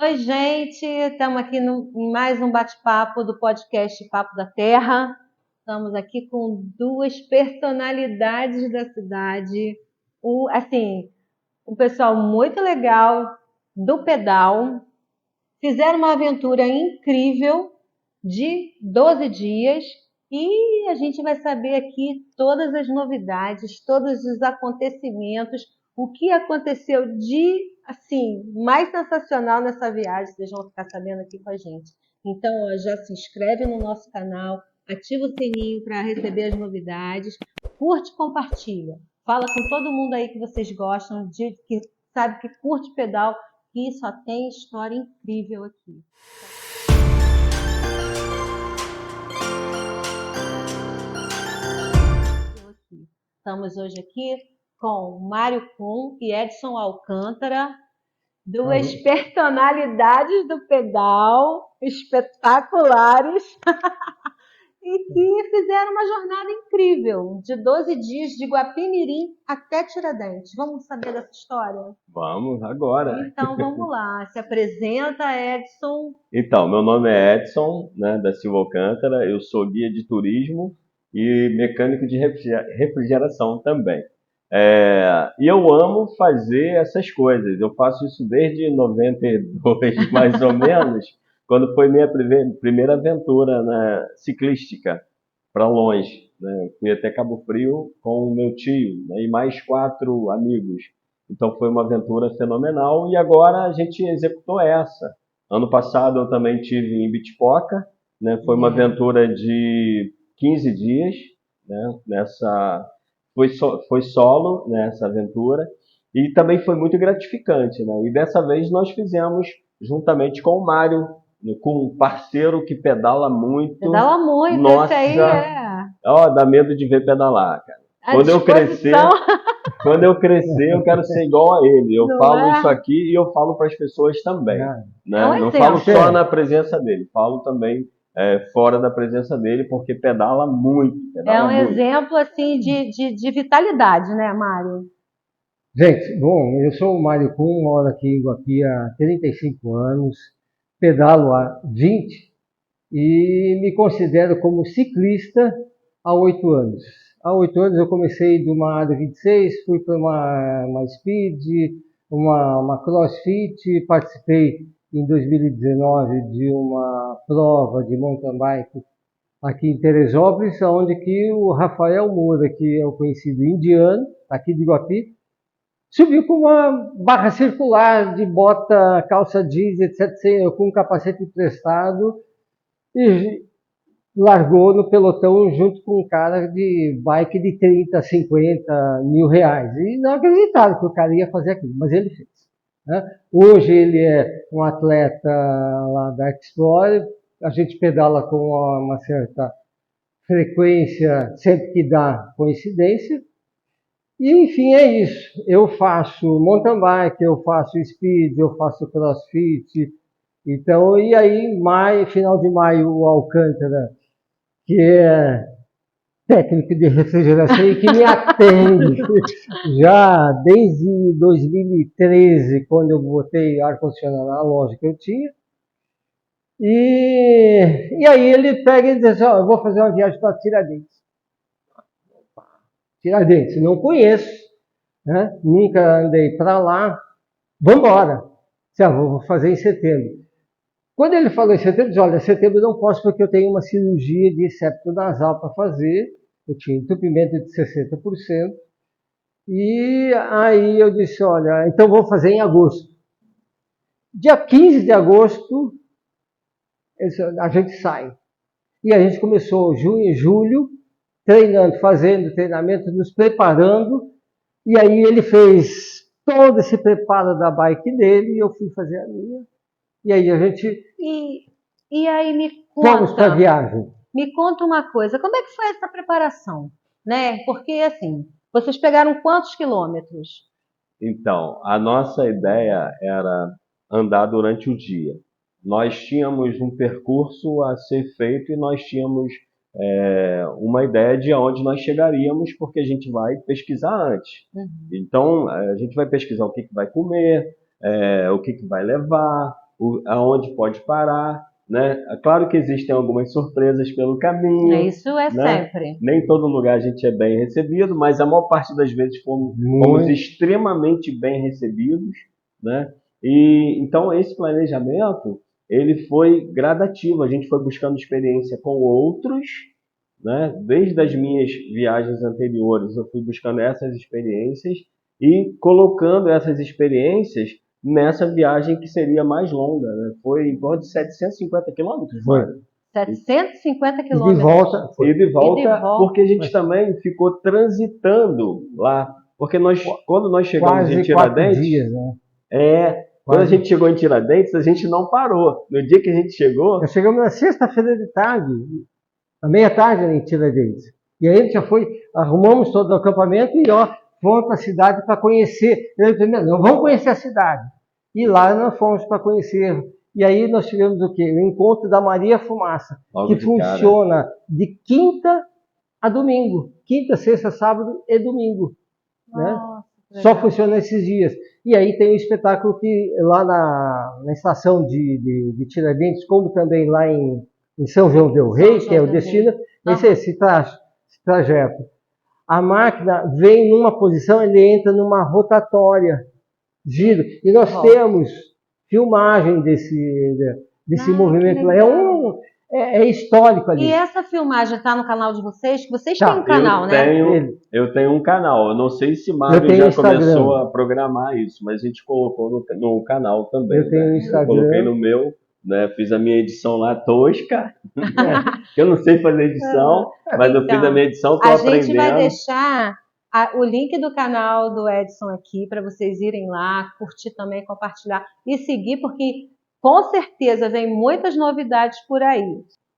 Oi, gente, estamos aqui em mais um bate-papo do podcast Papo da Terra. Estamos aqui com duas personalidades da cidade, um pessoal muito legal do pedal. Fizeram uma aventura incrível de 12 dias e a gente vai saber aqui todas as novidades, todos os acontecimentos, o que aconteceu de mais sensacional nessa viagem, vocês vão ficar sabendo aqui com a gente. Então, ó, já se inscreve no nosso canal, ativa o sininho para receber as novidades, curte e compartilha. Fala com todo mundo aí que vocês gostam, que sabe que curte pedal, que só tem história incrível aqui. Estamos hoje aqui com Mário Kuhn e Edson Alcântara, duas personalidades do pedal espetaculares e que fizeram uma jornada incrível de 12 dias de Guapimirim até Tiradentes. Vamos saber dessa história? Vamos, agora. Então vamos lá, se apresenta, Edson. Então, meu nome é Edson, né, da Silva Alcântara, eu sou guia de turismo e mecânico de refrigeração também. E eu amo fazer essas coisas, eu faço isso desde 92, mais ou menos, quando foi minha primeira aventura, né, ciclística para longe, né? Fui até Cabo Frio com o meu tio, né, e mais 4 amigos. Então foi uma aventura fenomenal e agora a gente executou essa. Ano passado eu também tive em Bitpoca, né? Foi uma aventura de 15 dias, né? Foi solo nessa aventura e também foi muito gratificante, né? E dessa vez nós fizemos juntamente com o Mário, com um parceiro que pedala muito. Pedala muito, nossa, esse aí é. Ó, dá medo de ver pedalar, cara. Quando eu crescer, eu quero ser igual a ele. Eu falo isso aqui e eu falo para as pessoas também. Né? Não falo só na presença dele, falo também fora da presença dele, porque pedala muito. É um exemplo assim de vitalidade, né, Mário? Gente, bom, eu sou o Mário Kuhn, moro aqui em Guapi há 35 anos, pedalo há 20 e me considero como ciclista há 8 anos. Há 8 anos eu comecei de uma Aro 26, fui para uma Speed, uma CrossFit, participei em 2019 de uma prova de mountain bike aqui em Teresópolis, onde que o Rafael Moura, que é o conhecido indiano, aqui de Guapi, subiu com uma barra circular de bota, calça jeans, etc., com um capacete emprestado e largou no pelotão junto com um cara de bike de 30, 50 mil reais. E não acreditaram que o cara ia fazer aquilo, mas ele fez. Né? Hoje ele é um atleta lá da Explorer, a gente pedala com uma certa frequência, sempre que dá coincidência. E enfim, é isso. Eu faço mountain bike, eu faço speed, eu faço crossfit. Então, e aí, final de maio, o Alcântara, que é técnico de refrigeração e que me atende já desde 2013, quando eu botei ar-condicionado na loja que eu tinha. E aí ele pega e diz assim, ó, eu vou fazer uma viagem para Tiradentes. Tiradentes, não conheço, né? Nunca andei para lá, vamos embora. Vou fazer em setembro. Quando ele falou em setembro, eu disse, olha, setembro eu não posso porque eu tenho uma cirurgia de septo nasal para fazer, eu tinha entupimento de 60%, e aí eu disse, olha, então vou fazer em agosto. Dia 15 de agosto, a gente sai. E a gente começou junho e julho, treinando, fazendo treinamento, nos preparando, e aí ele fez todo esse preparo da bike dele, e eu fui fazer a minha. E aí a gente... E aí me conta... Vamos para a viagem. Me conta uma coisa, como é que foi essa preparação? Né? Porque, assim, vocês pegaram quantos quilômetros? Então, a nossa ideia era andar durante o dia. Nós tínhamos um percurso a ser feito e nós tínhamos uma ideia de aonde nós chegaríamos, porque a gente vai pesquisar antes. Então, a gente vai pesquisar o que vai comer, o que vai levar, aonde pode parar, né? Claro que existem algumas surpresas pelo caminho. Isso é né? sempre. Nem todo lugar a gente é bem recebido, mas a maior parte das vezes fomos extremamente bem recebidos, né? E então esse planejamento ele foi gradativo. A gente foi buscando experiência com outros, né? Desde as minhas viagens anteriores, eu fui buscando essas experiências e colocando essas experiências nessa viagem que seria mais longa, né? Foi em torno de 750 quilômetros. Foi. 750 E quilômetros. de volta, E de volta, porque a gente Mas- também ficou transitando lá. Porque quando nós chegamos em quase 4 Tiradentes, dias, né? quando a Quase. gente chegou em Tiradentes, a gente não parou. No dia que a gente chegou, Nós chegamos na sexta-feira de tarde, à meia-tarde em Tiradentes. E aí a gente já foi, arrumamos todo o acampamento e fomos para a cidade para conhecer. Eu primeiro, não, vamos conhecer a cidade. E lá nós fomos para conhecer. E aí nós tivemos o quê? O encontro da Maria Fumaça, logo que de cara, funciona de quinta a domingo. Quinta, sexta, sábado e domingo. Né? Nossa, que Só legal. funciona esses dias. E aí tem um espetáculo que lá na estação de Tiradentes, como também lá em São João del Rei, São que é o João del destino, Rei. esse trajeto. A máquina vem numa posição, ele entra numa rotatória, giro. E nós Volta. temos filmagem desse Ah, movimento que lá. legal. É histórico ali. E essa filmagem está no canal de vocês? Que vocês Tá. têm um canal, né? eu tenho um canal. Eu não sei se Eu Mário tenho já Instagram. começou a programar isso, mas a gente colocou no canal também. Eu tenho né? Instagram. Eu coloquei no meu, né? Fiz a minha edição lá tosca. Eu não sei fazer edição, mas eu fiz a minha edição, estou A aprendendo. gente vai deixar o link do canal do Edson aqui para vocês irem lá, curtir também, compartilhar e seguir, porque com certeza vem muitas novidades por aí.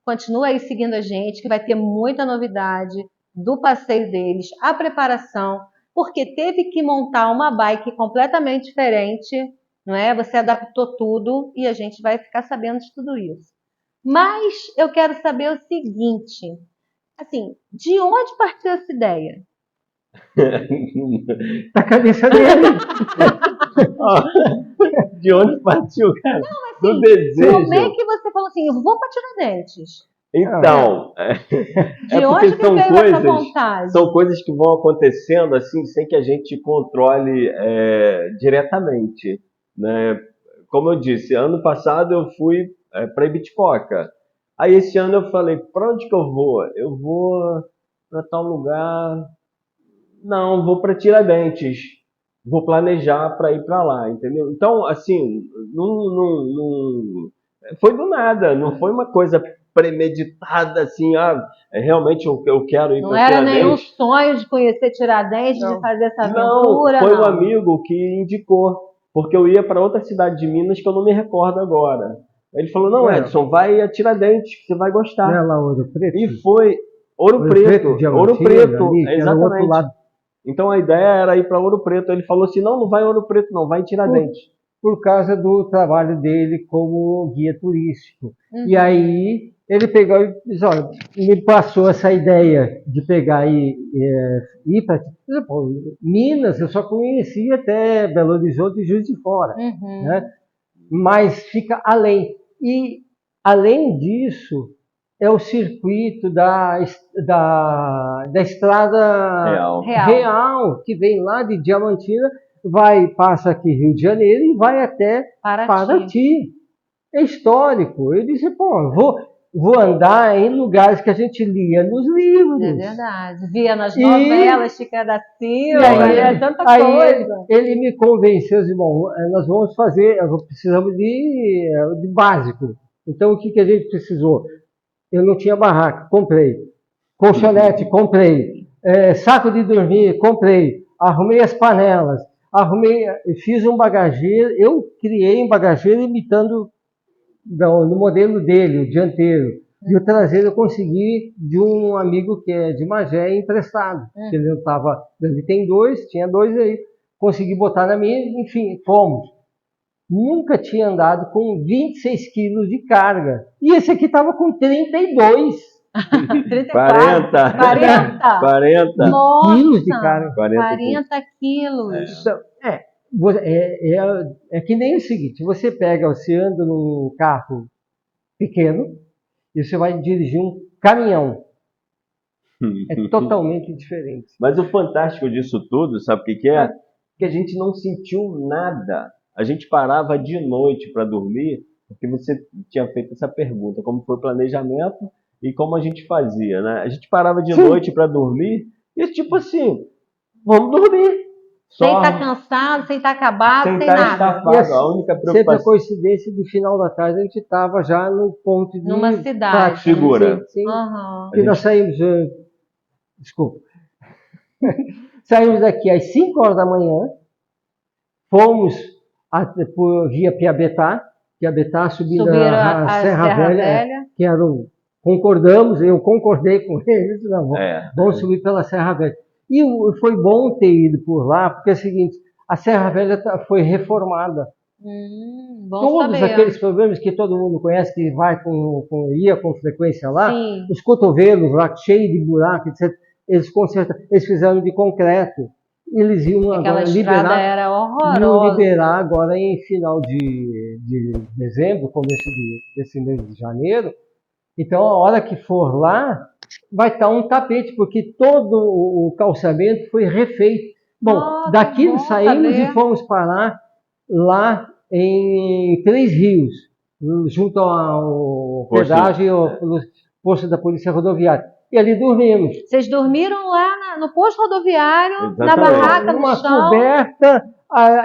Continua aí seguindo a gente, que vai ter muita novidade do passeio deles, a preparação, porque teve que montar uma bike completamente diferente, não é? Você adaptou tudo e a gente vai ficar sabendo de tudo isso. Mas eu quero saber o seguinte, assim, de onde partiu essa ideia? Da cabeça dele. De onde partiu, cara? Do Como desejo. é que você falou assim, eu vou para Tiradentes? Então, De porque onde que são veio coisas, essa vontade? são coisas que vão acontecendo assim, sem que a gente controle diretamente, né? Como eu disse, ano passado eu fui para Ibitipoca. Aí esse ano eu falei, para onde que eu vou? Eu vou para tal lugar. Não, vou para Tiradentes. Vou planejar para ir para lá, entendeu? Então, assim, não foi do nada, não foi uma coisa premeditada, assim, realmente eu quero ir Não para era Tiradentes. nenhum sonho de conhecer Tiradentes, de fazer essa Não, aventura, foi não. um amigo que indicou, porque eu ia para outra cidade de Minas que eu não me recordo agora. Ele falou, não, Edson, vai a Tiradentes, que você vai gostar. Não é lá Ouro Preto? E foi Ouro Preto, ali, exatamente. Outro lado. Então a ideia era ir para Ouro Preto. Ele falou assim, não vai em Ouro Preto, não, vai em Tiradentes. Por causa do trabalho dele como guia turístico. Uhum. E aí ele pegou e disse, olha, me passou essa ideia de pegar e ir para Minas, eu só conhecia até Belo Horizonte e Juiz de Fora. Uhum. Né? Mas fica além. E além disso, é o circuito da estrada real, que vem lá de Diamantina, passa aqui Rio de Janeiro e vai até Paraty. É histórico. Eu disse, vou andar em lugares que a gente lia nos livros. É verdade. Via nas novelas, Chica da Silva, tanta coisa. Ele me convenceu, disse, bom, nós vamos fazer, precisamos de básico. Então, o que a gente precisou? Eu não tinha barraca, comprei. Colchonete, comprei. Saco de dormir, comprei. Arrumei as panelas. Fiz um bagageiro. Eu criei um bagageiro imitando no modelo dele, o dianteiro. E o traseiro eu consegui de um amigo que é de Magé emprestado. Ele não estava. Ele tem tinha dois aí. Consegui botar na minha, enfim, fomos. Nunca tinha andado com 26 quilos de carga. E esse aqui estava com 32. 40 40 quilos de carga. 40 quilos. Então, É que nem o seguinte, você anda num carro pequeno e você vai dirigir um caminhão. É totalmente diferente. Mas o fantástico disso tudo, sabe o que é? Que a gente não sentiu nada. A gente parava de noite para dormir, porque você tinha feito essa pergunta, como foi o planejamento e como a gente fazia, né? A gente parava de noite para dormir e tipo assim, vamos dormir. Sem estar cansado, sem estar acabado, sem nada. Estafado. A única Sempre a preocupação... coincidência do final da tarde a gente estava já no ponto de... Numa cidade. Segura. Sim. Uhum. E nós saímos... Desculpa. Saímos daqui às 5 horas da manhã, fomos via Piabetá, subindo a Serra Velha, que era concordamos, eu concordei com eles, vamos subir pela Serra Velha. E foi bom ter ido por lá, porque é o seguinte, a Serra Velha foi reformada. Todos aqueles problemas que todo mundo conhece, que ia com frequência lá, sim, os cotovelos lá, cheios de buraco, etc., eles fizeram de concreto. Eles iam agora liberar agora em final de dezembro, começo desse mês de janeiro. Então, a hora que for lá, vai estar um tapete, porque todo o calçamento foi refeito. Bom, daqui saímos e fomos parar lá em Três Rios, junto ao pedágio, ao posto da Polícia Rodoviária. E ali dormimos. Vocês dormiram lá no posto rodoviário, exatamente, na barraca, no chão? Uma coberta,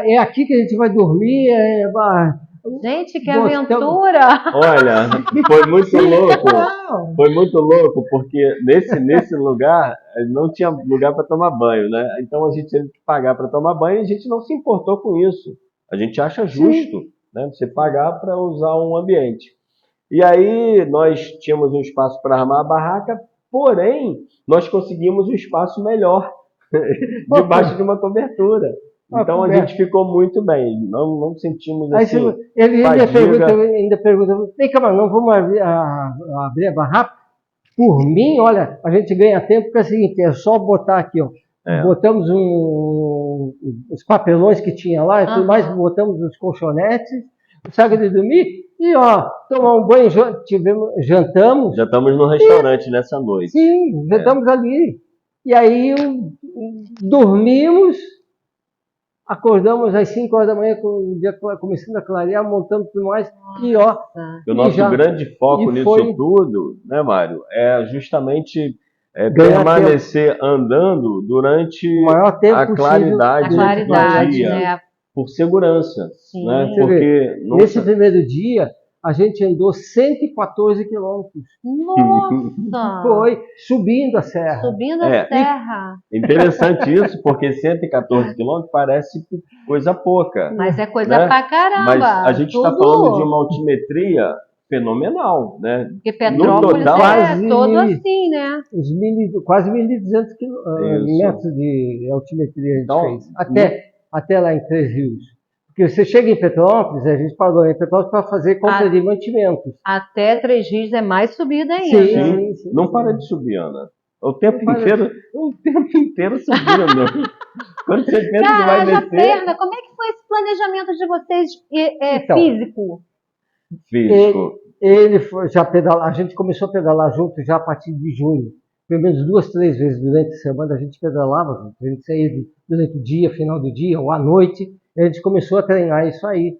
é aqui que a gente vai dormir. Gente, que aventura! Olha, foi muito louco. Foi muito louco, porque nesse lugar não tinha lugar para tomar banho, né? Então a gente teve que pagar para tomar banho e a gente não se importou com isso. A gente acha justo, né, você pagar para usar um ambiente. E aí nós tínhamos um espaço para armar a barraca, porém nós conseguimos um espaço melhor, debaixo de uma cobertura. Então a gente ficou muito bem, não sentimos assim. Aí ele ainda pergunta, vem cá, mas não vamos abrir a barraca? Por mim, olha, a gente ganha tempo, porque é o seguinte, é só botar aqui, ó. Botamos os papelões que tinha lá e tudo mais, botamos os colchonetes, saco de dormir, e ó, tomar um banho, jantamos. Já estamos no restaurante nessa noite. Sim, jantamos ali. E aí dormimos. Acordamos às 5 horas da manhã, com o dia começando a clarear, montando tudo mais. E ó. O nosso grande foco nisso tudo, né, Mário, é justamente permanecer andando durante o maior tempo a claridade do dia, né? Por segurança. Sim. Né? Porque nesse primeiro dia, a gente andou 114 quilômetros. Nossa! Foi, subindo a serra. Subindo a serra. Interessante isso, porque 114 quilômetros parece coisa pouca. Mas é coisa, né, pra caramba. Mas a gente está falando de uma altimetria fenomenal, né? Porque Petrópolis é todo assim, né? Quase 1.200 metros de altimetria a gente fez. Até lá em Três Rios. Porque você chega em Petrópolis, a gente parou em Petrópolis para fazer compra de mantimentos. Até Três Rios é mais subida ainda. Sim. Não para de subir, Ana. O tempo inteiro subindo. Quando você pensa que vai descer... Perna, como é que foi esse planejamento de vocês físico? Físico. A gente começou a pedalar junto já a partir de junho. Pelo menos 2, 3 vezes durante a semana a gente pedalava junto. A gente saía durante o dia, final do dia ou à noite. A gente começou a treinar isso aí.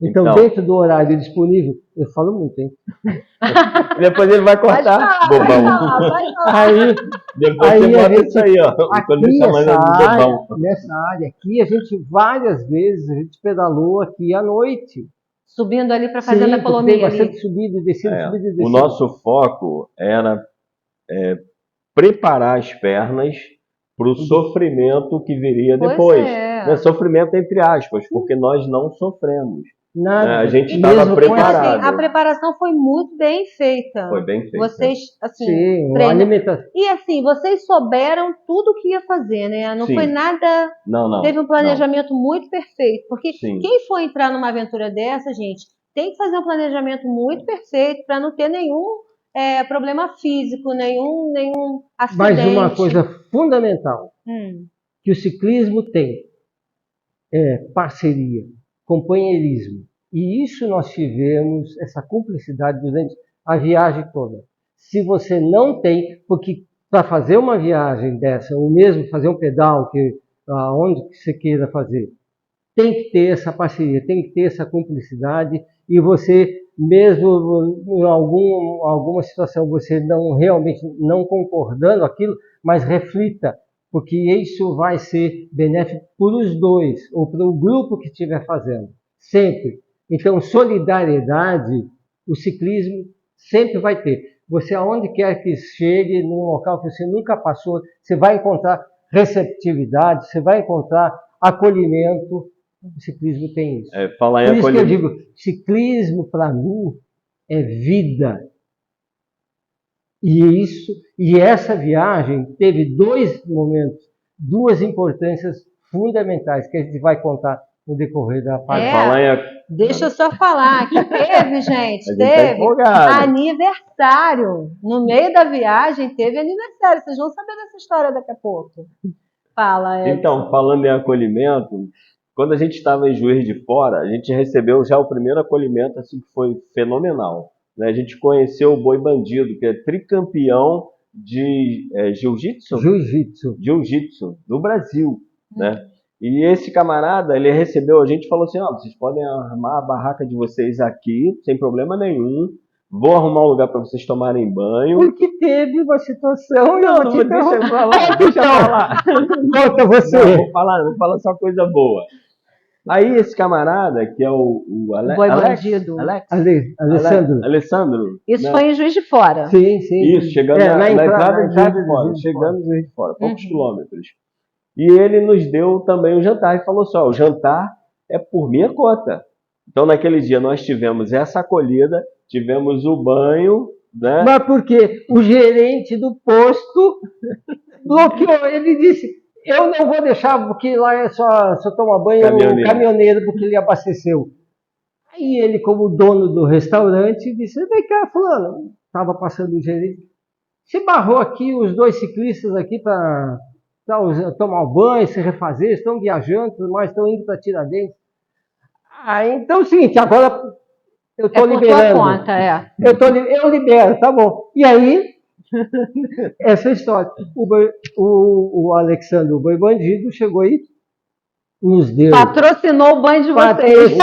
Então, dentro do horário disponível, eu falo muito, hein? Depois ele vai cortar, bobão. Depois aí você bota isso aí, ó. Nessa área aqui, a gente várias vezes, a gente pedalou aqui à noite. Subindo ali para fazer a colomia. Tem bastante subida e descida, subida e descida. O nosso foco era preparar as pernas para o sofrimento que viria depois. Né? Sofrimento entre aspas, porque nós não sofremos. Nada. A gente estava preparado. Assim, a preparação foi muito bem feita. Foi bem feita. Vocês, assim, alimentação. E assim, vocês souberam tudo o que ia fazer, né? Não foi nada... Não. Teve um planejamento muito perfeito. Porque quem for entrar numa aventura dessa, gente, tem que fazer um planejamento muito perfeito para não ter nenhum problema físico, nenhum acidente. Mas uma coisa fundamental que o ciclismo tem parceria, companheirismo. E isso nós tivemos, essa cumplicidade durante a viagem toda. Se você não tem, porque para fazer uma viagem dessa, ou mesmo fazer um pedal, aonde que você queira fazer, tem que ter essa parceria, tem que ter essa cumplicidade, e você, mesmo em alguma situação, você não realmente não concordando aquilo, mas reflita, porque isso vai ser benéfico para os dois, ou para o grupo que estiver fazendo, sempre. Então, solidariedade, o ciclismo sempre vai ter. Você, aonde quer que chegue, num local que você nunca passou, você vai encontrar receptividade, você vai encontrar acolhimento. O ciclismo tem isso. Falar em Por isso que eu acolhimento. digo, ciclismo para mim é vida. E essa viagem teve dois momentos, duas importâncias fundamentais que a gente vai contar no decorrer da parte. Deixa eu só falar que teve, gente, tá aniversário. No meio da viagem teve aniversário. Vocês vão saber dessa história daqui a pouco. Fala, Edson. Então, falando em acolhimento, quando a gente estava em Juiz de Fora, a gente recebeu já o primeiro acolhimento, assim, que foi fenomenal. Né? A gente conheceu o Boi Bandido, que é tricampeão de jiu-jitsu? Jiu-jitsu do Brasil, né? E esse camarada, ele recebeu a gente e falou assim, vocês podem armar a barraca de vocês aqui, sem problema nenhum, vou arrumar um lugar para vocês tomarem banho. Porque teve uma situação... Não, deixa eu falar, deixa eu falar. Conta você. Não, vou falar só coisa boa. Aí esse camarada, que é o Boi Bandido. Alessandro. Isso, né? Foi em Juiz de Fora. Sim. Isso, chegando na entrada de Juiz de Fora. Chegando em Juiz de Fora, poucos quilômetros. E ele nos deu também o jantar e falou assim, o jantar é por minha conta. Então naquele dia nós tivemos essa acolhida, tivemos o banho, né? Mas por quê? O gerente do posto bloqueou, ele disse, eu não vou deixar, porque lá é só tomar banho o caminhoneiro, porque ele abasteceu. Aí ele, como dono do restaurante, disse, vem cá, fulano, estava passando o gerente, se barrou aqui os dois ciclistas aqui para tomar um banho, se refazer, estão viajando, mas estão indo para Tiradentes. Então é o seguinte, agora eu estou liberando. Por tua conta, eu libero, tá bom. E aí, essa história. O Alexandre, o Boi Bandido, chegou aí, nos deu... Patrocinou o banho de vocês.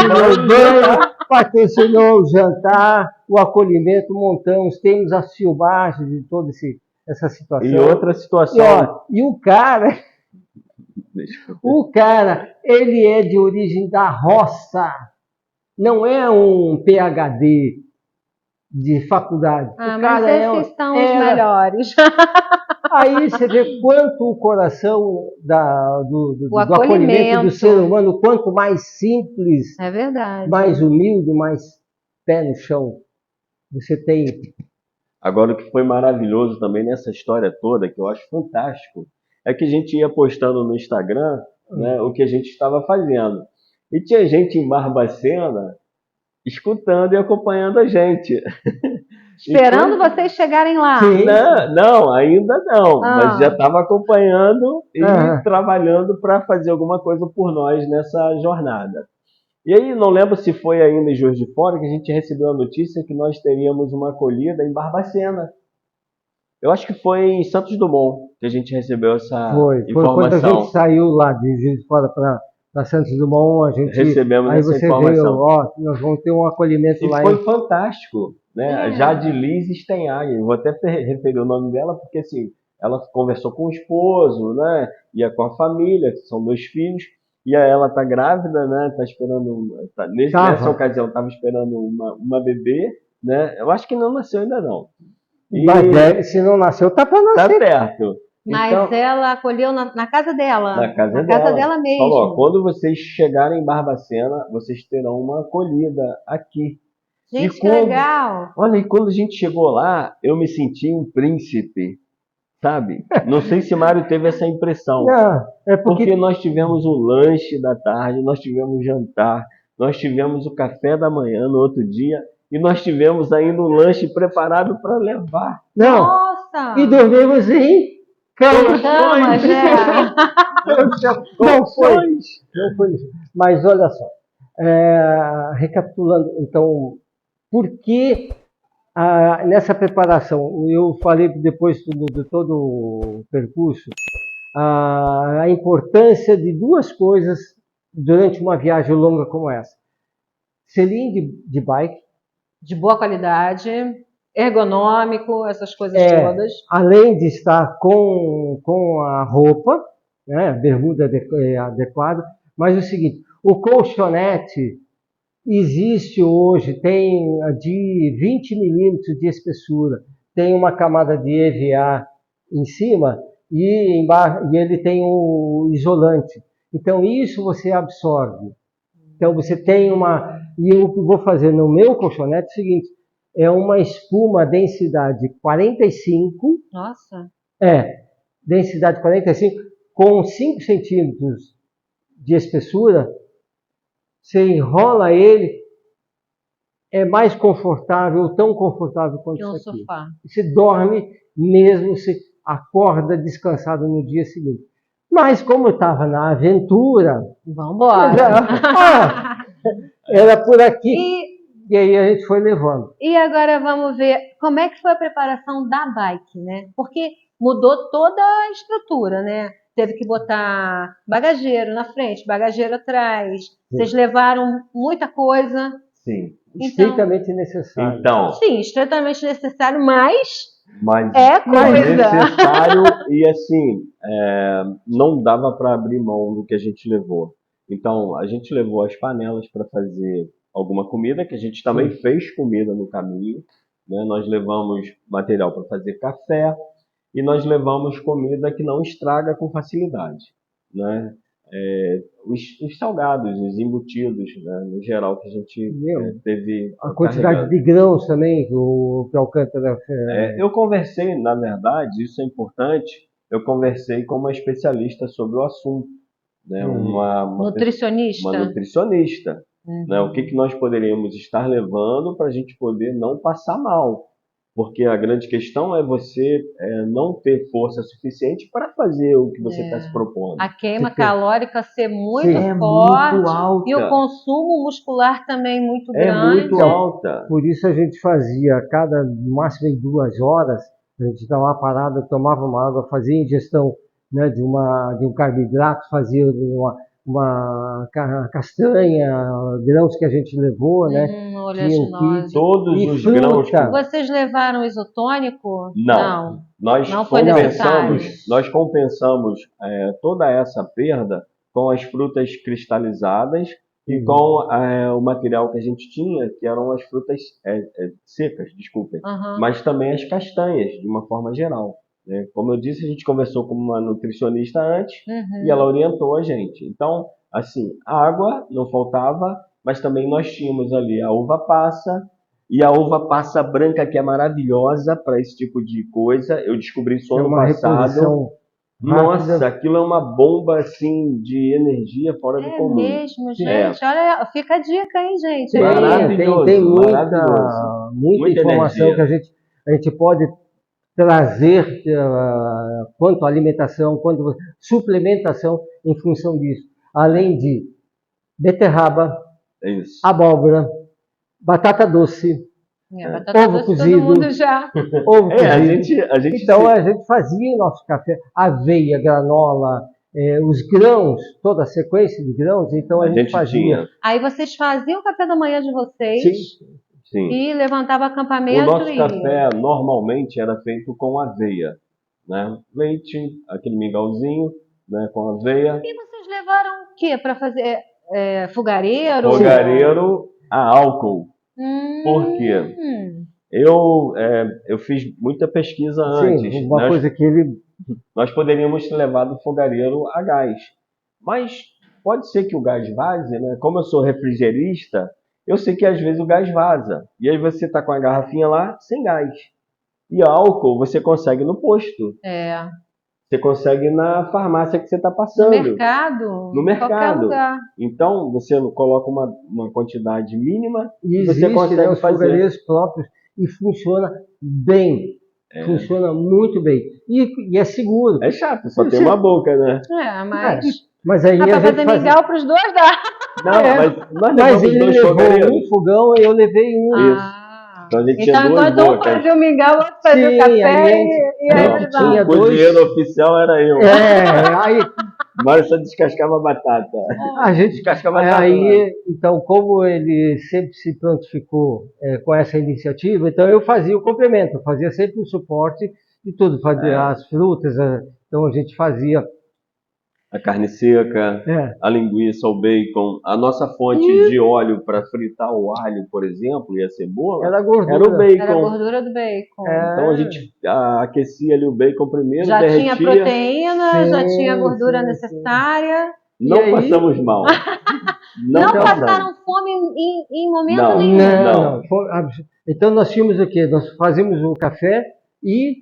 Patrocinou o jantar, o acolhimento, temos as filmagens de toda essa situação. E outra situação. E o cara, ele é de origem da roça, não é um PhD de faculdade. Mas esses são os melhores. Aí você vê quanto o coração do acolhimento do ser humano, quanto mais simples, é verdade, mais humilde, mais pé no chão você tem. Agora, o que foi maravilhoso também nessa história toda, que eu acho fantástico, é que a gente ia postando no Instagram, né, o que a gente estava fazendo. E tinha gente em Barbacena escutando e acompanhando a gente. Esperando vocês chegarem lá. Não, ainda não. Mas já estava acompanhando e trabalhando para fazer alguma coisa por nós nessa jornada. E aí, não lembro se foi ainda em Juiz de Fora que a gente recebeu a notícia que nós teríamos uma acolhida em Barbacena. Eu acho que foi em Santos Dumont que a gente recebeu essa informação. Foi quando a gente saiu lá de Juiz de Fora para Santos Dumont, a gente recebemos essa informação. Nós vamos ter um acolhimento lá. E foi fantástico, né? A Jadilis Stenhagen, vou até referir o nome dela, porque assim, ela conversou com o esposo, né? Ia com a família, que são 2 filhos. E ela está grávida, né? Está esperando. Nessa ocasião, estava esperando uma bebê, né? Eu acho que não nasceu ainda não. Mas se não nasceu, está para nascer. Está perto. Mas então, ela acolheu na casa dela. Na casa dela mesmo. Falou, quando vocês chegarem em Barbacena, vocês terão uma acolhida aqui. Gente, que legal! Olha, e quando a gente chegou lá, eu me senti um príncipe. Sabe? Não sei se Mário teve essa impressão. Não, é porque nós tivemos o lanche da tarde, nós tivemos o jantar, nós tivemos o café da manhã no outro dia e nós tivemos ainda um lanche preparado para levar. Não. Nossa! E dormimos em camas. Não foi isso. Mas olha só, recapitulando, então, por que nessa preparação, eu falei depois de todo o percurso, a importância de duas coisas durante uma viagem longa como essa. Selim de bike. De boa qualidade, ergonômico, essas coisas todas. Além de estar com a roupa, né, bermuda adequada, mas o seguinte, o colchonete existe hoje, tem de 20 milímetros de espessura, tem uma camada de EVA em cima e ele tem o isolante. Então isso você absorve. Então você tem e eu vou fazer no meu colchonete é o seguinte, é uma espuma densidade 45. Nossa. Densidade 45, com 5 centímetros de espessura, você enrola ele, é mais confortável, tão confortável quanto isso aqui. Sofá. Você dorme mesmo, você acorda descansado no dia seguinte. Mas como eu estava na aventura... Vamos embora. Era por aqui. E aí a gente foi levando. E agora vamos ver como é que foi a preparação da bike, né? Porque mudou toda a estrutura, né? Teve que botar bagageiro na frente, bagageiro atrás. Sim. Vocês levaram muita coisa. Sim. Estritamente necessário. Então, sim, estritamente necessário, mas é coisa. Necessário e assim, não dava para abrir mão do que a gente levou. Então, a gente levou as panelas para fazer alguma comida, que a gente também fez comida no caminho, né? Nós levamos material para fazer café e nós levamos comida que não estraga com facilidade, né? Os salgados, os embutidos, né? No geral, que a gente teve. A quantidade de grãos também que o Alcântara... Eu conversei, na verdade, isso é importante, eu conversei com uma especialista sobre o assunto, né? Uma nutricionista. Né? O que nós poderíamos estar levando para a gente poder não passar mal. Porque a grande questão é você não ter força suficiente para fazer o que você está se propondo. A queima calórica ser muito forte, muito alta. E o consumo muscular também muito grande. Muito alta. Por isso a gente fazia, no máximo em 2 horas, a gente dava uma parada, tomava uma água, fazia ingestão, né, de um carboidrato, fazia uma castanha, grãos que a gente levou, né? Todos os grãos. Vocês levaram isotônico? Não. Nós compensamos toda essa perda com as frutas cristalizadas e com o material que a gente tinha, que eram as frutas secas, desculpem, mas também as castanhas, de uma forma geral. Como eu disse, a gente conversou com uma nutricionista antes e ela orientou a gente. Então, assim, a água não faltava, mas também nós tínhamos ali a uva passa e a uva passa branca, que é maravilhosa para esse tipo de coisa. Eu descobri isso ano passado. Nossa, aquilo é uma bomba assim de energia fora do comum. É mesmo, gente. Olha, fica a dica, hein, gente? Maravilhoso. Tem muita informação energia que a gente pode trazer quanto alimentação, quanto suplementação em função disso. Além de beterraba, abóbora, batata doce, ovo cozido, todo mundo já. Ovo cozido. Então a gente fazia nosso café, aveia, granola, os grãos, toda a sequência de grãos, então a gente fazia. Aí vocês faziam o café da manhã de vocês? Sim. E levantava acampamento. O nosso café normalmente era feito com aveia, né? Leite, aquele mingauzinho, né, com aveia. E vocês levaram o quê para fazer? Fogareiro? Fogareiro a álcool. Por quê? Eu fiz muita pesquisa antes. Sim, uma coisa que nós poderíamos ter levado fogareiro a gás. Mas pode ser que o gás vaze, né? Como eu sou refrigerista, eu sei que às vezes o gás vaza. E aí você está com a garrafinha lá sem gás. E álcool você consegue no posto. Você consegue na farmácia que você está passando. No mercado? No mercado. Qualquer lugar. Então, você coloca uma quantidade mínima e você consegue os fogareiros próprios e funciona bem. Funciona muito bem. E é seguro. É chato, só tem uma boca, né? Mas aí pra fazer mingau pros dois dá. Mas Mas levamos ele 2 levou fogareiros. um fogão e eu levei um. Isso. Então a gente tinha Então, 2 enquanto um bocas. fazia o mingau, o outro fazia o Sim, café aí e a aí gente levava. tinha O cozinheiro oficial era eu. Aí Mário só descascava a batata. a gente Descascava a batata. aí, então, como ele sempre se prontificou com essa iniciativa, então eu fazia o complemento, eu fazia sempre o suporte de tudo, fazia as frutas, então a gente fazia. A carne seca, a linguiça, o bacon, a nossa fonte de óleo para fritar o alho, por exemplo, e a cebola, era gordura. era o bacon. Era a gordura do bacon. Então a gente aquecia ali o bacon primeiro, Já derretia. tinha proteína, já tinha a gordura necessária. Não passamos mal. Não passaram fome em momento nenhum. Não. Então nós tínhamos o quê? Nós fazíamos o café e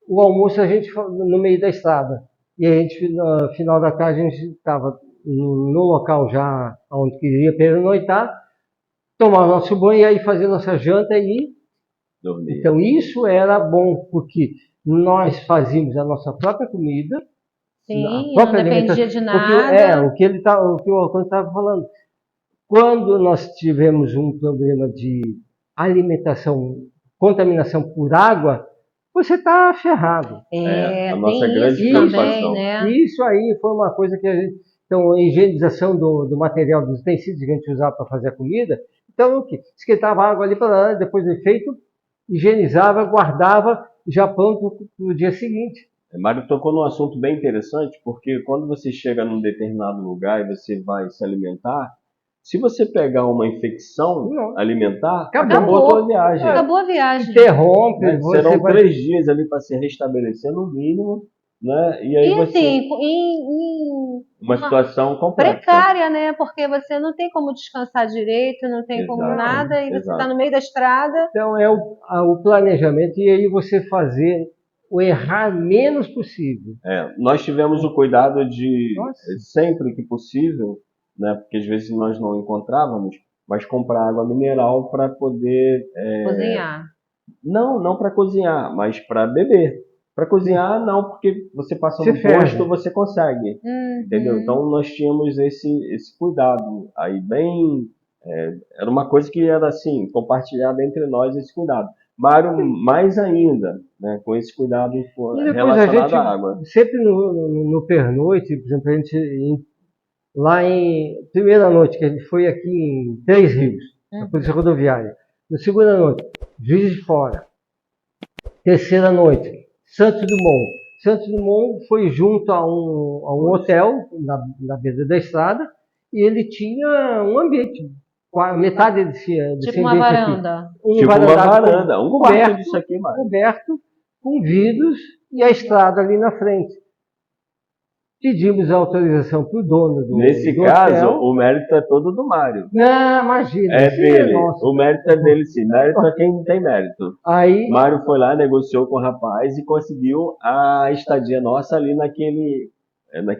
o almoço a gente no meio da estrada. E a gente, no final da tarde, a gente estava no local já onde queria pernoitar, tomar o nosso banho e aí fazer nossa janta e dormir. Então isso era bom, porque nós fazíamos a nossa própria comida. Sim, não dependia de nada. O que o Alcântara estava falando. Quando nós tivemos um problema de alimentação, contaminação por água, você está ferrado. A nossa grande preocupação. Né? Isso aí foi uma coisa que a gente... Então, a higienização do material, dos tecidos que a gente usava para fazer a comida. Então, o quê? Esquentava a água ali para lá, depois de feito, higienizava, guardava, já pronto para o dia seguinte. Mário tocou num assunto bem interessante, porque quando você chega num determinado lugar e você vai se alimentar, se você pegar uma infecção alimentar, acabou a tua viagem. Acabou a viagem. Interrompe. Serão 3 dias ali para se restabelecer no mínimo, né? E aí você... em uma situação complexa. Precária, né? Porque você não tem como descansar direito, não tem como nada, e você está no meio da estrada. Então é o planejamento, e aí você fazer o errar menos possível. Nós tivemos o cuidado de, sempre que possível, né, porque às vezes nós não encontrávamos, mas comprar água mineral para poder... cozinhar. Não para cozinhar, mas para beber. Para cozinhar, não, porque você passa no posto, você consegue. Entendeu? Então nós tínhamos esse cuidado aí bem... era uma coisa que era assim, compartilhada entre nós, esse cuidado. Mário, mais ainda, né, com esse cuidado relacionado à água. Sempre no pernoite, por exemplo, a gente... Lá primeira noite, que a gente foi aqui em Três Rios, na Polícia Rodoviária. Na segunda noite, Juiz de Fora. Terceira noite, Santos Dumont. Santos Dumont foi junto a um hotel, na beira da estrada, e ele tinha um ambiente. Metade desse tipo uma varanda. Aqui. Uma varanda. Um quarto disso aqui, coberto, com vidros e a estrada ali na frente. Pedimos a autorização para o dono do Nesse caso, o mérito é todo do Mário. Não, imagina. É dele. O mérito é dele, sim. Mérito é quem tem mérito. Aí, Mário foi lá, negociou com o rapaz e conseguiu a estadia nossa ali naquele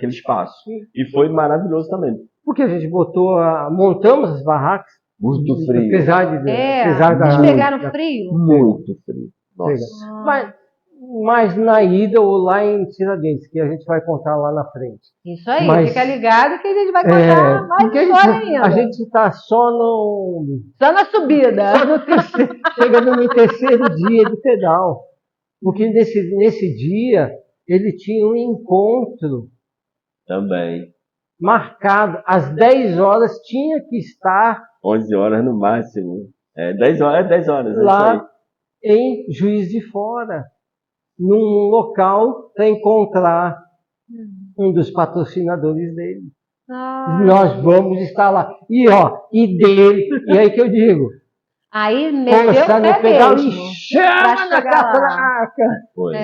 espaço. E foi maravilhoso também. Porque a gente montamos as barracas. Muito frio. Apesar Vocês pegaram frio? Muito frio. Nossa. Mas na ida ou lá em Tiradentes, que a gente vai contar lá na frente. Isso aí, fica ligado que a gente vai contar mais história ainda. A gente está só na subida. Chegando no terceiro dia de pedal. Porque nesse dia ele tinha um encontro também marcado. Às 10 horas tinha que estar. 11 horas no máximo. 10 horas. Lá em Juiz de Fora. Num local para encontrar um dos patrocinadores dele. Nós vamos estar lá. E aí que eu digo. Aí meteu o pé mesmo. Chama na catraca. Foi.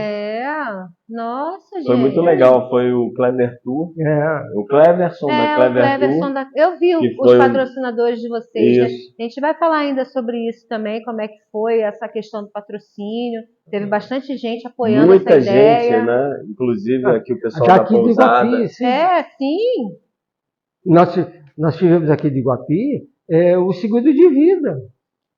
Nossa, gente. Foi muito legal. Foi o Clever Tour. O Cleverson da Clever Tour. Eu vi os patrocinadores de vocês. Né? A gente vai falar ainda sobre isso também, como é que foi essa questão do patrocínio. Teve bastante gente apoiando essa ideia. Muita gente, né? Inclusive aqui o pessoal da pousada. Iguapi, sim. Nós tivemos aqui de Iguapi o seguro de vida.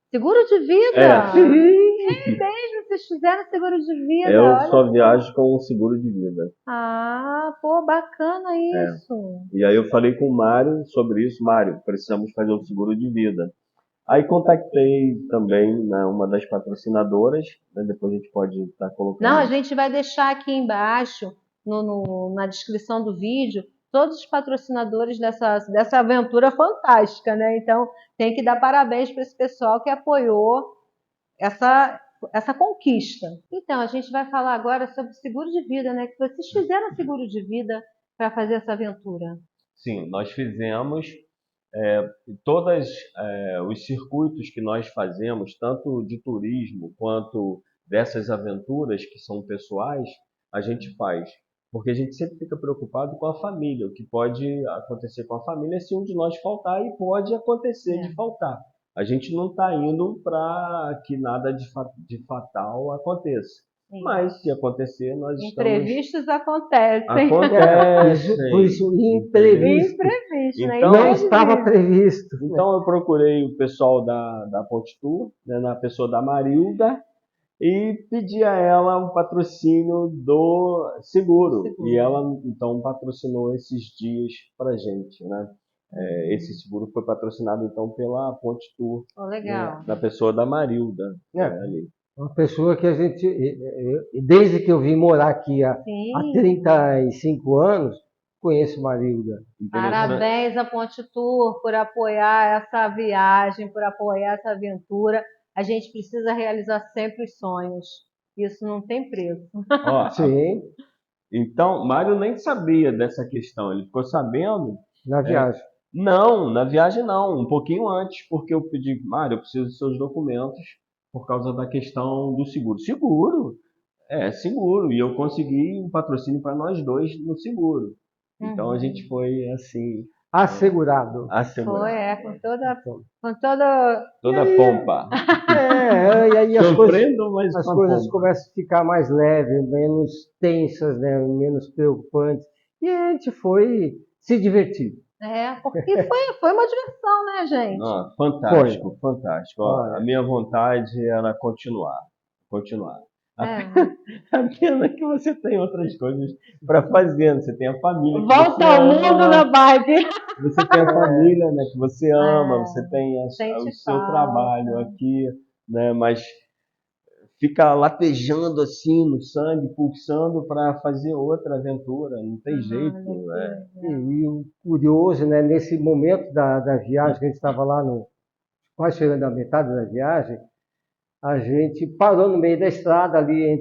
Seguro de vida? Sim. mesmo, vocês fizeram seguro de vida. Eu olha só só. viajo com um seguro de vida. Ah, pô, bacana isso. E aí eu falei com o Mário sobre isso. Mário, precisamos fazer um seguro de vida. Aí contactei também, né, uma das patrocinadoras, né, depois a gente pode estar colocando. Não, a gente vai deixar aqui embaixo, na descrição do vídeo, todos os patrocinadores dessa aventura fantástica, né? Então, tem que dar parabéns para esse pessoal que apoiou essa conquista. Então, a gente vai falar agora sobre seguro de vida, né? Que vocês fizeram seguro de vida para fazer essa aventura. Sim, nós fizemos todos os circuitos que nós fazemos, tanto de turismo quanto dessas aventuras que são pessoais, a gente faz. Porque a gente sempre fica preocupado com a família, o que pode acontecer com a família se um de nós faltar, e pode acontecer de faltar. A gente não está indo para que nada de fatal aconteça. Sim. Mas se acontecer, nós Imprevistos acontecem. Acontece. Por isso, imprevisto. Imprevisto, né? Então, Não estava previsto. Então eu procurei o pessoal da Ponte Tour, né, na pessoa da Marilda, e pedi a ela um patrocínio do seguro. E ela então patrocinou esses dias pra gente, né? Esse seguro foi patrocinado então pela Ponte Tour, Legal. né, da pessoa da Marilda. Ali. Uma pessoa que a gente, desde que eu vim morar aqui há 35 anos, conheço Marilda. Parabéns à Ponte Tour por apoiar essa viagem, por apoiar essa aventura. A gente precisa realizar sempre os sonhos. Isso não tem preço. Sim. Então, Mário nem sabia dessa questão. Ele ficou sabendo na viagem. Não, na viagem não. Um pouquinho antes, porque eu pedi, Mário, eu preciso dos seus documentos por causa da questão do seguro. Seguro? Seguro. E eu consegui um patrocínio para nós dois no seguro. Então a gente foi assim... Assegurado. Foi, com toda pompa. E aí as coisas coisas começam a ficar mais leves, menos tensas, né? Menos preocupantes. E a gente foi se divertir. Porque foi uma diversão, né, gente? Fantástico, fantástico. A minha vontade era continuar. A pena é que você tem outras coisas para fazer, você tem a família. Volta ao mundo na bike. Você tem a família, né, que você ama, você tem o seu trabalho aqui, né, mas fica latejando assim no sangue, pulsando para fazer outra aventura, não tem jeito. E o curioso, né, nesse momento da viagem, que a gente estava lá quase chegando à metade da viagem, a gente parou no meio da estrada, ali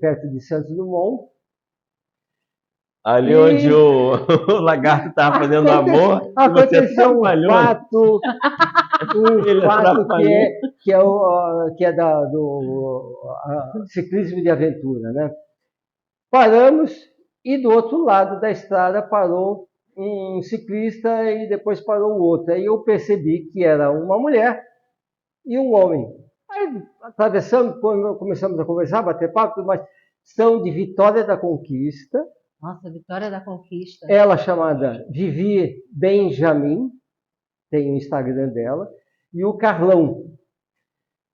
perto de Santos Dumont. Ali onde o lagarto estava fazendo amor, aconteceu um fato que é do ciclismo de aventura, né? Paramos e do outro lado da estrada parou um ciclista e depois parou o outro. Aí eu percebi que era uma mulher e um homem. Aí atravessamos, começamos a conversar, bater papo, mas são de Vitória da Conquista. Nossa, Vitória da Conquista. Ela chamada Vivi Benjamin, tem o Instagram dela, e o Carlão.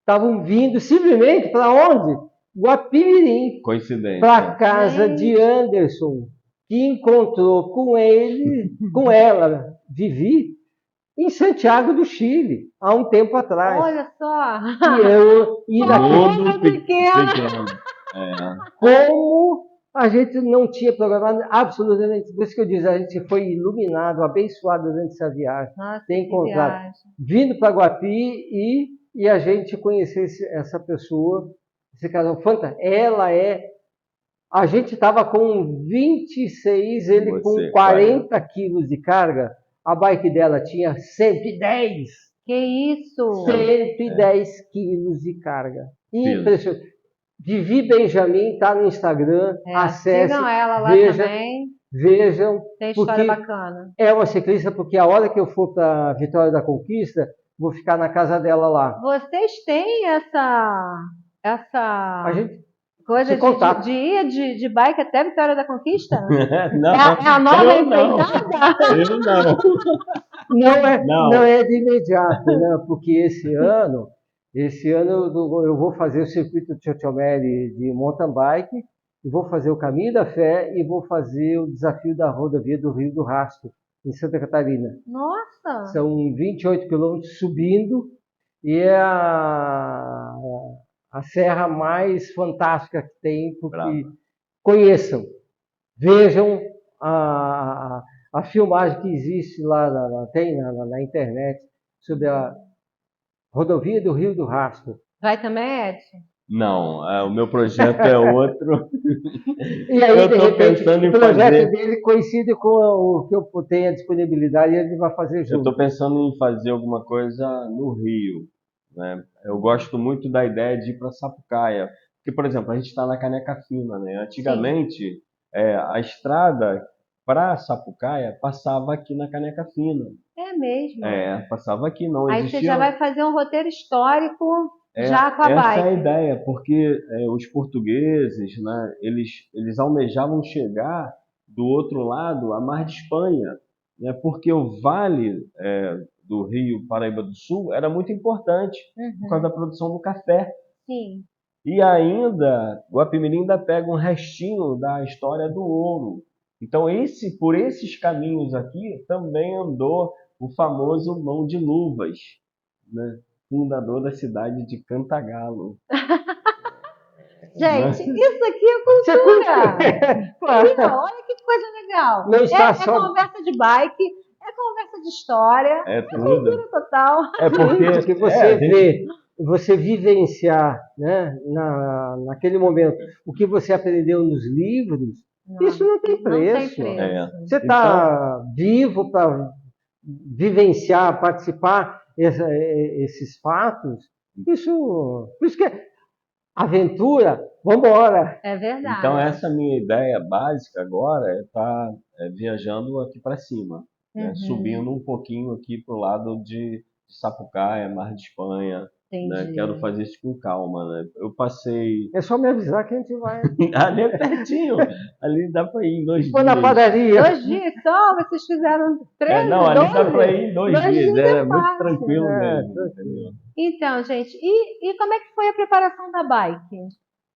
Estavam vindo simplesmente para onde? Guapimirim. Coincidência. Para a casa de Anderson, que encontrou com ela, Vivi, em Santiago do Chile, há um tempo atrás. Olha só! Mundo pequeno. Como a gente não tinha programado absolutamente, por isso que eu disse, a gente foi iluminado, abençoado durante essa viagem. Nossa, ter encontrado, vindo para Guapi e a gente conhecer essa pessoa, esse casal fantástico. A gente estava com 26, ele com 40 quilos de carga. A bike dela tinha 110. Que isso? 110 quilos de carga. Impressionante. Vivi Benjamin está no Instagram. Acessem. Sigam ela lá também. Vejam. Tem história bacana. É uma ciclista, porque a hora que eu for para a Vitória da Conquista, vou ficar na casa dela lá. Vocês têm essa a gente coisa de ir de bike até Vitória da Conquista? Não, é a nova empreitada? Não é de imediato, né? Porque esse ano Esse ano eu vou fazer o circuito de Chochomere de mountain bike, e vou fazer o Caminho da Fé e vou fazer o desafio da rodovia do Rio do Rastro, em Santa Catarina. Nossa! São 28 quilômetros subindo e é a serra mais fantástica que tem, porque Brava. conheçam, vejam a filmagem que existe lá, tem na internet, sobre a rodovia do Rio do Rastro. Vai também, Edson? Não, o meu projeto é outro. E aí, Eu de estou repente, pensando o em projeto fazer. dele coincide com o que eu tenho a disponibilidade e ele vai fazer Eu junto. estou pensando em fazer alguma coisa no Rio, né? Eu gosto muito da ideia de ir para Sapucaia, porque, por exemplo, a gente está na Caneca Fina, né? Antigamente, a estrada para Sapucaia passava aqui na Caneca Fina. É mesmo. Passava aqui, não Aí você já existia. vai fazer um roteiro histórico já com a Essa é a bike. ideia, porque os portugueses, né, eles almejavam chegar do outro lado, a Mar de Espanha, né, porque o vale do Rio Paraíba do Sul era muito importante por causa da produção do café. Sim. E ainda, Guapimirim ainda pega um restinho da história do ouro. Então, por esses caminhos aqui, também andou o famoso Mão de Luvas, né? Fundador da cidade de Cantagalo. Gente, Né? isso aqui é Você cultura. curte? Claro. Olha que coisa legal. Não está É só- conversa de bike, é conversa de história, É é tudo. cultura total. É Porque você a gente- vê, você vivenciar, né, naquele momento o que você aprendeu nos livros, isso não tem preço. Não tem preço. Você está vivo para vivenciar, participar esses fatos. Por isso que é aventura, vamos embora. É verdade. Então, essa minha ideia básica agora é estar viajando aqui para cima, né? Subindo um pouquinho aqui para o lado de Sapucaia, Mar de Espanha. Né? Entendi. Quero fazer isso com calma. Né? Eu passei. É só me avisar que a gente vai. Ali é pertinho. Ali dá para ir em 2 Foi na dias. padaria. 2 dias só, vocês fizeram 13, Não, ali 12? dá para ir em 2 2 dias. dias É é muito fácil. tranquilo É, mesmo. Entendeu? Então, gente, e como é que foi a preparação da bike?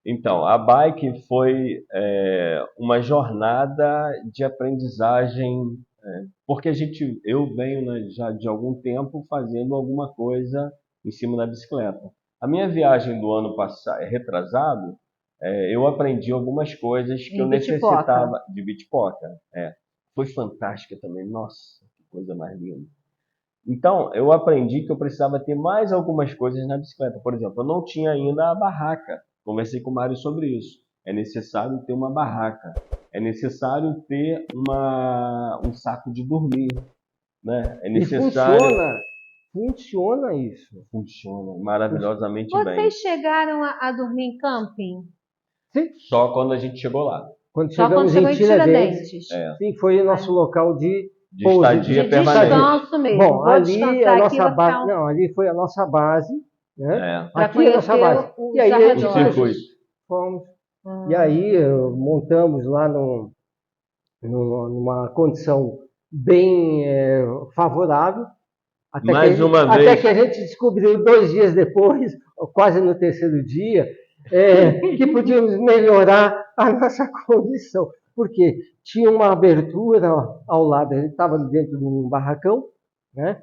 Então, a bike foi uma jornada de aprendizagem, porque eu venho, né, já de algum tempo fazendo alguma coisa em cima da bicicleta. A minha viagem do ano passado, retrasado, eu aprendi algumas coisas que De eu Bitipoca. necessitava de Bitipoca. Foi fantástica também, nossa, que coisa mais linda. Então, eu aprendi que eu precisava ter mais algumas coisas na bicicleta. Por exemplo, eu não tinha ainda a barraca. Conversei com o Mário sobre isso. É necessário ter uma barraca. É necessário ter um saco de dormir. Né? É E necessário. funciona isso. Funciona maravilhosamente bem. Vocês chegaram a dormir em camping? Sim. Só quando a gente chegou lá. Quando Só quando chegamos chegou em em Tiradentes, Tiradentes. sim, foi o nosso local de De pouso, estadia De permanente. descanso mesmo. Bom, Vou ali descansar a aqui, nossa vou ficar base, não, ali foi a nossa base, né? para Aqui é a nossa conhecer base. os E aí a gente arredores. circuito. fomos. E aí montamos lá numa condição bem favorável. Mais uma até vez. que a gente descobriu 2 dias depois, ou quase no terceiro dia, que podíamos melhorar a nossa condição. Porque tinha uma abertura ao lado, a gente estava dentro de um barracão, né,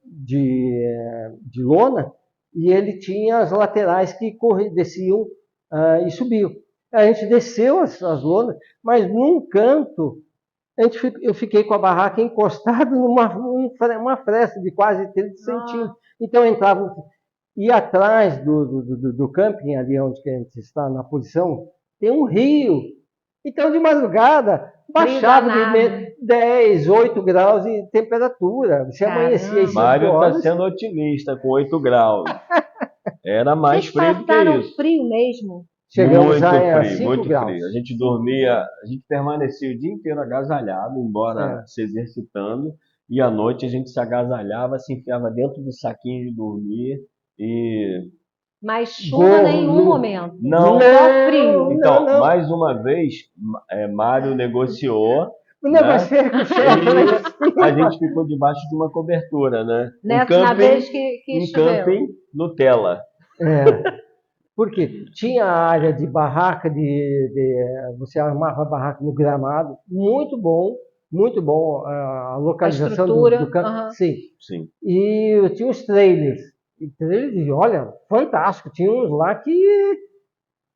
de lona, e ele tinha as laterais que desciam e subiam. A gente desceu as lonas, mas num canto eu fiquei com a barraca encostada numa fresta de quase 30 centímetros. Então eu entrava. E atrás do camping, ali onde a gente está, na posição, tem um rio. Então de madrugada baixava de 10, 8 graus de temperatura. Você amanhecia às 5 Mário está horas. sendo otimista com 8 graus. Era mais frio do que passaram isso. frio mesmo? Chegamos muito a frio, 5 muito graus. frio. A gente dormia, a gente permanecia o dia inteiro agasalhado, embora se exercitando, e à noite a gente se agasalhava, se enfiava dentro do saquinho de dormir e... Mas chuva em nenhum momento. Não. Só frio. Então, não. mais uma vez, Mário negociou O negócio é que o chefe lá em A cima. gente ficou debaixo de uma cobertura, né? Na vez que um choveu. camping Nutella. É, porque tinha a área de barraca, você armava a barraca no gramado, muito bom a localização estrutura, do campo. aham. Sim. Sim. E tinha os trailers. E trailers, olha, fantástico. Tinha uns lá que,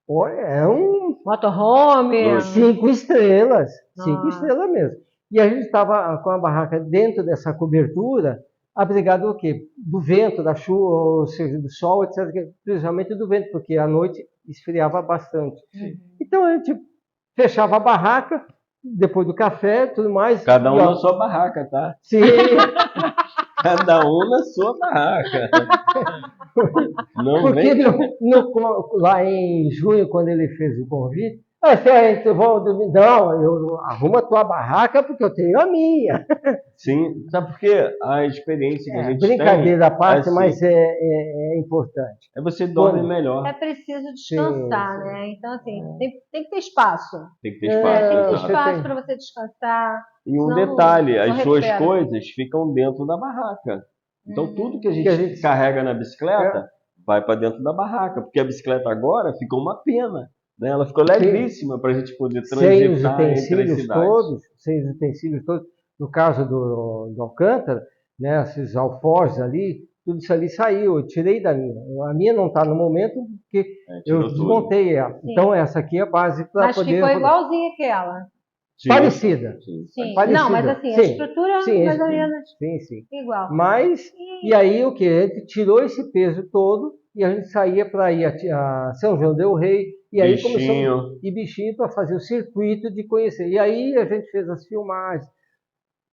olha, é um Motorhome. Luxo. 5 estrelas. Cinco Ah. estrelas mesmo. E a gente estava com a barraca dentro dessa cobertura, abrigado o quê? Do vento, da chuva, ou seja, do sol, etc. Principalmente do vento, porque à noite esfriava bastante. Então a gente fechava a barraca, depois do café, tudo mais. Cada um e, ó, na sua barraca, tá? Sim, Cada um na sua barraca. Não porque vem. lá em junho, quando ele fez o convite, eu vou dormir. Não, eu arrumo a tua barraca porque eu tenho a minha. Sim, sabe por quê? A experiência que a gente Brincadeira à tem parte, assim, mas é importante. é você dorme Quando- melhor. É preciso descansar, Sim, sim. né? Então, assim, tem que ter espaço. Tem que ter espaço, Tem que ter exato. você espaço tem. para você descansar. E um senão detalhe, não as suas recupera. coisas ficam dentro da barraca. Então tudo que a Que a gente gente- carrega na bicicleta vai para dentro da barraca, porque a bicicleta agora ficou uma pena, né? Ela ficou levíssima para a gente poder Sem os transitar entre as utensílios cidades. todos, sem os utensílios todos, no caso do Alcântara, né, esses alforjes ali, tudo isso ali saiu, eu tirei da minha. A minha não está no momento porque Tirou eu tudo. desmontei ela. Sim. Então essa aqui é a base para Mas poder... ficou igualzinha aquela. Sim, Parecida. sim. Sim. Parecida. Não, mas assim, a Sim. estrutura Sim, mais ou sim. menos Sim. igual. Mas, e aí o que? A gente tirou esse peso todo e a gente saía para ir a São João del Rei, e aí começamos bichinho para fazer o circuito de conhecer. E aí a gente fez as filmagens.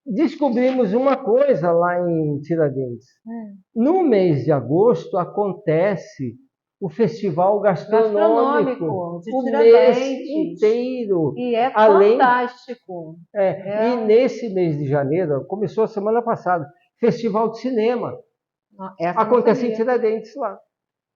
Descobrimos uma coisa lá em Tiradentes. No mês de agosto acontece o festival gastronômico, de o mês Tiradentes. inteiro. E é Além- fantástico. E nesse mês de janeiro, começou a semana passada, festival de cinema. Essa eu não Acontece em sabia. Tiradentes lá.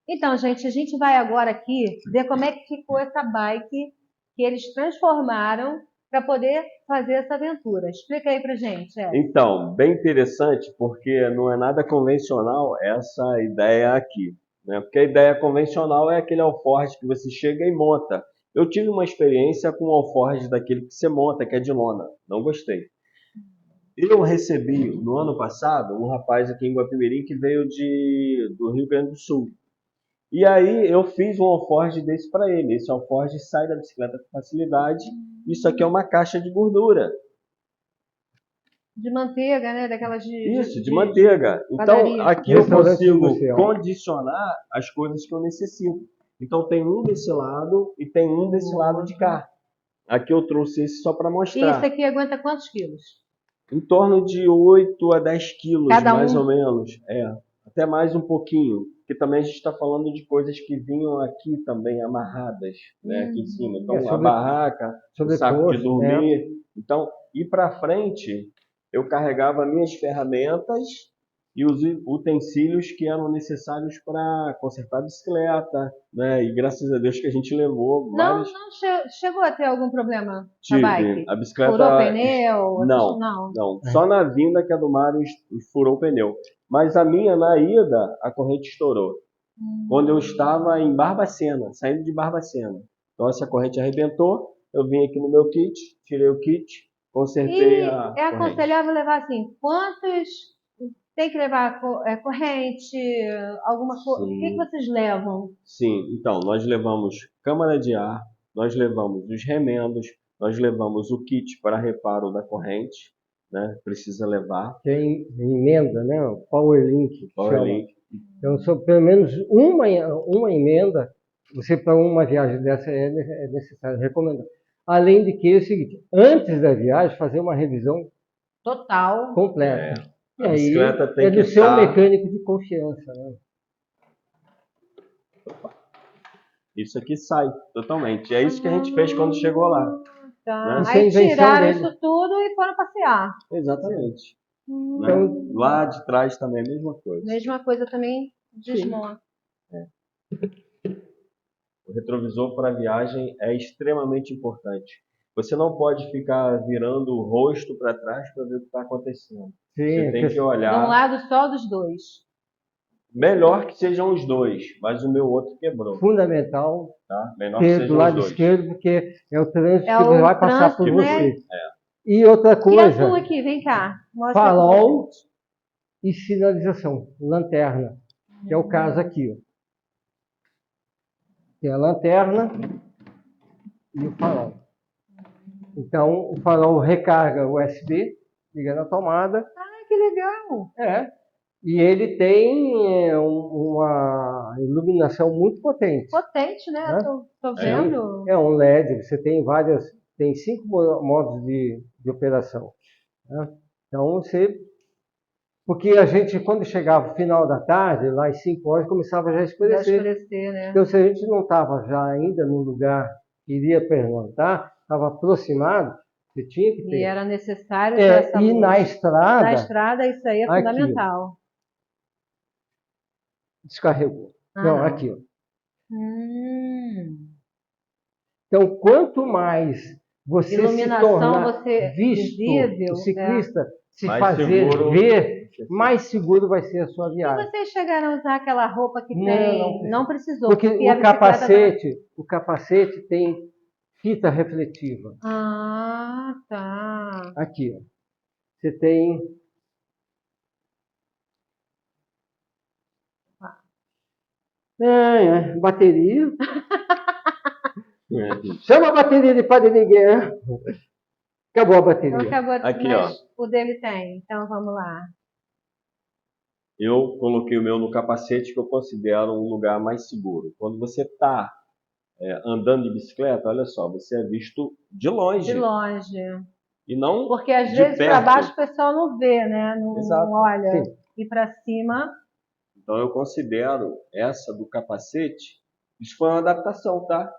Então, gente, a gente vai agora aqui ver como é que ficou essa bike que eles transformaram para poder fazer essa aventura. Explica aí pra gente. Então, bem interessante, porque não é nada convencional essa ideia aqui, né? Porque a ideia convencional é aquele alforje que você chega e monta. Eu tive uma experiência com um alforje daquele que você monta, que é de lona. Não gostei. Eu recebi, no ano passado, um rapaz aqui em Guapimirim que veio do Rio Grande do Sul. E aí eu fiz um alforje desse para ele. Esse alforje sai da bicicleta com facilidade. Isso aqui é uma caixa de gordura. De manteiga, né? Daquelas De manteiga. Então, padaria. aqui eu Restaurante consigo industrial. condicionar as coisas que eu necessito. Então, tem um desse lado e tem um desse lado de cá. Aqui eu trouxe esse só para E mostrar. isso aqui aguenta quantos quilos? Em torno de 8 a 10 quilos, Cada mais um? ou menos. Até mais um pouquinho. Porque também a gente está falando de coisas que vinham aqui também amarradas, né, aqui em cima. Então, a barraca, o saco de dormir. Então, ir para frente, eu carregava minhas ferramentas e os utensílios que eram necessários para consertar a bicicleta, né? E graças a Deus que a gente levou vários... Chegou a ter algum problema Tive. na bike? A bicicleta... Furou pneu? Não. Só na vinda que a do Mário furou o pneu. Mas a minha, na ida, a corrente estourou. Quando eu estava em Barbacena, saindo de Barbacena. Então essa corrente arrebentou, eu vim aqui no meu kit, tirei o kit, consertei a corrente. É aconselhável levar assim, quantos tem que levar corrente, alguma coisa? O que vocês levam? Sim, então, nós levamos câmara de ar, nós levamos os remendos, nós levamos o kit para reparo da corrente, né? Precisa levar. Tem emenda, né? O Powerlink. Powerlink. Então, pelo menos uma emenda, você para uma viagem dessa é necessário, recomendar. Além de que é o seguinte, antes da viagem, fazer uma revisão total, completa. E a aí bicicleta tem é que do seu estar... mecânico de confiança, né? Isso aqui sai totalmente. É isso que a gente fez quando chegou lá. Tá. Né? Aí tiraram isso tudo e foram passear. Exatamente. Então, lá de trás também é a mesma coisa. Mesma coisa também desmonta. O retrovisor para a viagem é extremamente importante. você não pode ficar virando o rosto para trás para ver o que está acontecendo. Sim, Você tem que De um olhar. lado só dos dois. Melhor que sejam os dois, mas o meu outro quebrou, fundamental tá? Melhor que ter do sejam os lado dois. esquerdo, porque é o trânsito É que o vai passar por trânsito, você. né? E outra E a coisa, tua aqui, vem cá. Mostra aqui pra farol gente. e sinalização, lanterna, que é o caso aqui. Ó. Tem a lanterna e o farol. Então, o farol recarga USB, liga na tomada, Ah, que legal. e ele tem uma iluminação muito potente. Potente, né? Né? Tô É. vendo. É um LED, você tem tem 5 modos de operação. Né? Então, porque a gente, quando chegava no final da tarde, lá às 5 horas, começava já a Já escurecer. escurecer, né? Então, se a gente não estava já ainda no lugar que iria pernoitar, estava aproximado, você tinha que E ter. era necessário ter essa E luz. na Na estrada, estrada, isso aí é aqui, fundamental. descarregou. Ah, Não, não. aqui. Ó. Hum. Então, quanto mais você se Iluminação, tornar você visto, visível. o ciclista se Mais fazer seguro. ver, mais seguro vai ser a sua E viagem. vocês chegaram a usar aquela roupa que Não, tem? não Não precisou, Porque porque a bicicleta o capacete tem fita refletiva. Ah, tá. Aqui, ó. Você tem. Bateria. Chama a bateria de Padre Miguel. Acabou a Então bateria. acabou, Aqui, mas o dele tem. Então vamos lá. Eu coloquei o meu no capacete, que eu considero um lugar mais seguro. Quando você está andando de bicicleta, olha só, você é visto de longe. De longe. E não Porque às de vezes para perto. baixo o pessoal não vê, né? Exato. Não olha. Sim. E para cima. Então eu considero essa do capacete, isso foi uma adaptação, tá?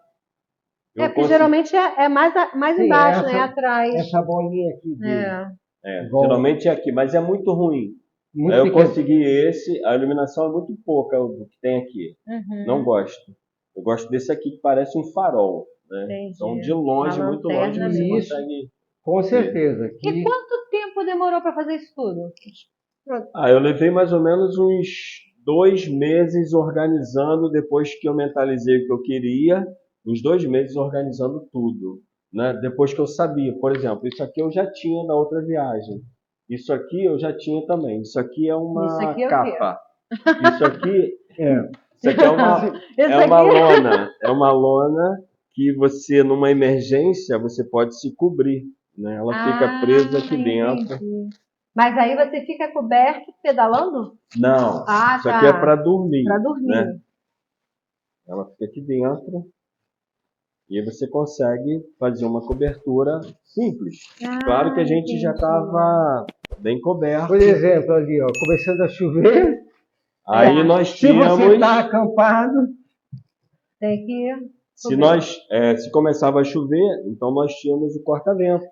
É, porque geralmente é mais Sim, embaixo, né? Atrás. Essa bolinha aqui dele. Igual- geralmente é aqui, mas é muito ruim. Muito Aí eu pequeno. consegui esse, a iluminação é muito pouca do que tem aqui. Uhum. Não gosto. Eu gosto desse aqui que parece um farol, né? Entendi. Então de longe, Uma muito longe, lanterna você mesmo. consegue. Com certeza. E quanto tempo demorou para fazer isso tudo? Eu levei mais ou menos uns 2 meses organizando, depois que eu mentalizei o que eu queria, uns 2 meses organizando tudo, né? Depois que eu sabia, por exemplo, isso aqui eu já tinha da outra viagem, isso aqui eu já tinha também, isso aqui é uma Isso aqui é o quê? capa, isso aqui É. isso aqui é uma lona que você, numa emergência, você pode se cobrir, né? Ela fica presa aqui dentro. Entendi. Mas aí você fica coberto pedalando? Não, Ah, isso aqui é para dormir, para dormir. né? Ela fica aqui dentro e aí você consegue fazer uma cobertura simples. Claro que a gente já estava bem coberto. Por exemplo, ali, ó, começando a chover. Aí nós Se você tínhamos, está acampado, Tem que se começava a chover, então nós tínhamos o corta-vento.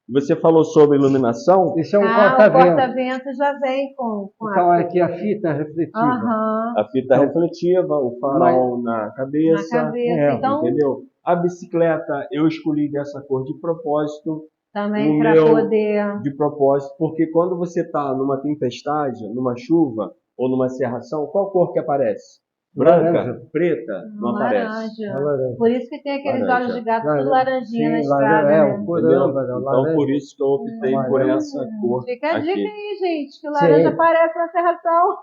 Você falou sobre iluminação. isso é um o corta-vento. corta-vento já vem com Então, aqui a fita refletiva. Aham. A fita refletiva, o farol na cabeça, Na cabeça. Então, entendeu? A bicicleta eu escolhi dessa cor de propósito, também o para meu poder. de propósito, porque quando você está numa tempestade, numa chuva ou numa cerração, qual cor que aparece? Branca, Laranja. preta, não aparece. Laranja. Laranja. Por isso que tem aqueles Laranja. olhos de gato tudo Laranja. laranjinha na Sim, estrada, laranja, né? o Entendeu? coramba, Então laranja. por isso que eu optei por essa cor Fica a dica aqui. aí, gente, que o laranja Sim. aparece na serração.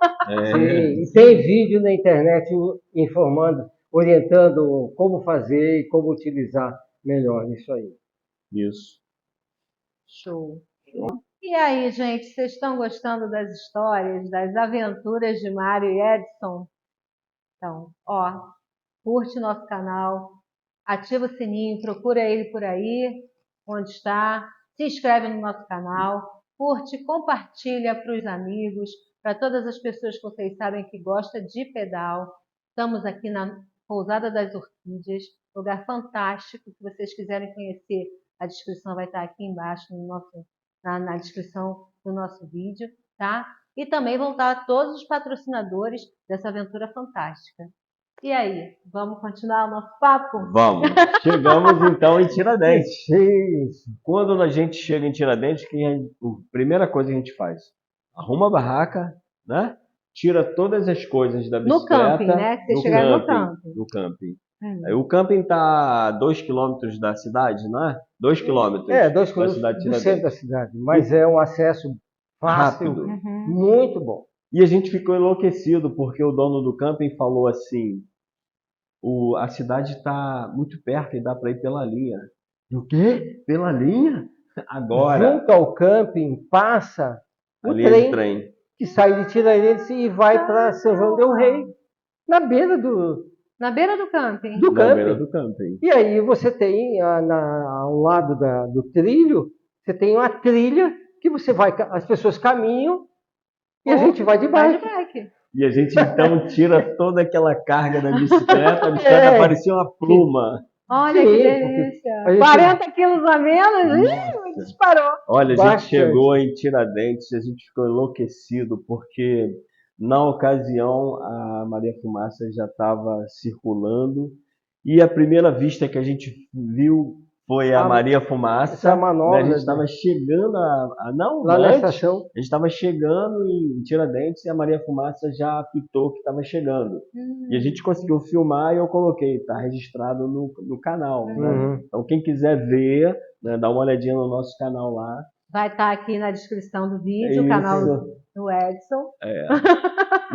Sim, e tem vídeo na internet informando, orientando como fazer e como utilizar melhor isso aí. Isso. Show. E aí, gente, vocês estão gostando das histórias, das aventuras de Mário e Edson? Então, curte nosso canal, ativa o sininho, procura ele por aí, onde está, se inscreve no nosso canal, curte, compartilha para os amigos, para todas as pessoas que vocês sabem que gostam de pedal. Estamos aqui na Pousada das Orquídeas, lugar fantástico. Se vocês quiserem conhecer, a descrição vai estar aqui embaixo na descrição do nosso vídeo, tá? E também vão estar todos os patrocinadores dessa aventura fantástica. E aí, vamos continuar o nosso papo? Vamos. Chegamos então em Tiradentes. Isso. Quando a gente chega em Tiradentes, a primeira coisa que a gente faz? Arruma a barraca, né? Tira todas as coisas da No bicicleta. camping, né? Que vocês chegaram no camping. No camping. O camping está a 2 quilômetros da cidade, não é? 2 quilômetros. 2 quilômetros do centro da cidade. Mas é um acesso fácil, rápido. Muito bom. E a gente ficou enlouquecido, porque o dono do camping falou assim, a cidade está muito perto e dá para ir pela linha. O quê? Pela linha? Agora. Junto ao camping passa o trem que sai de Tiradentes e vai para São João del Rei, na beira do camping. Na beira do camping. E aí você tem, ao lado do trilho, você tem uma trilha que você vai, as pessoas caminham e a gente vai de bike. E a gente então tira toda aquela carga da bicicleta, a bicicleta parecia uma pluma. Olha que delícia! 40 quilos a menos, disparou. Olha, a gente chegou em Tiradentes, a gente ficou enlouquecido, porque na ocasião a Maria Fumaça já estava circulando, e a primeira vista que a gente viu foi a Maria Fumaça. Essa manobra, né? A gente estava chegando lá na estação. A gente estava chegando em Tiradentes e a Maria Fumaça já apitou que estava chegando. E a gente conseguiu filmar e eu coloquei, está registrado no canal. Né? Então quem quiser ver, né, dá uma olhadinha no nosso canal lá. Vai estar aqui na descrição do vídeo, o canal do Edson.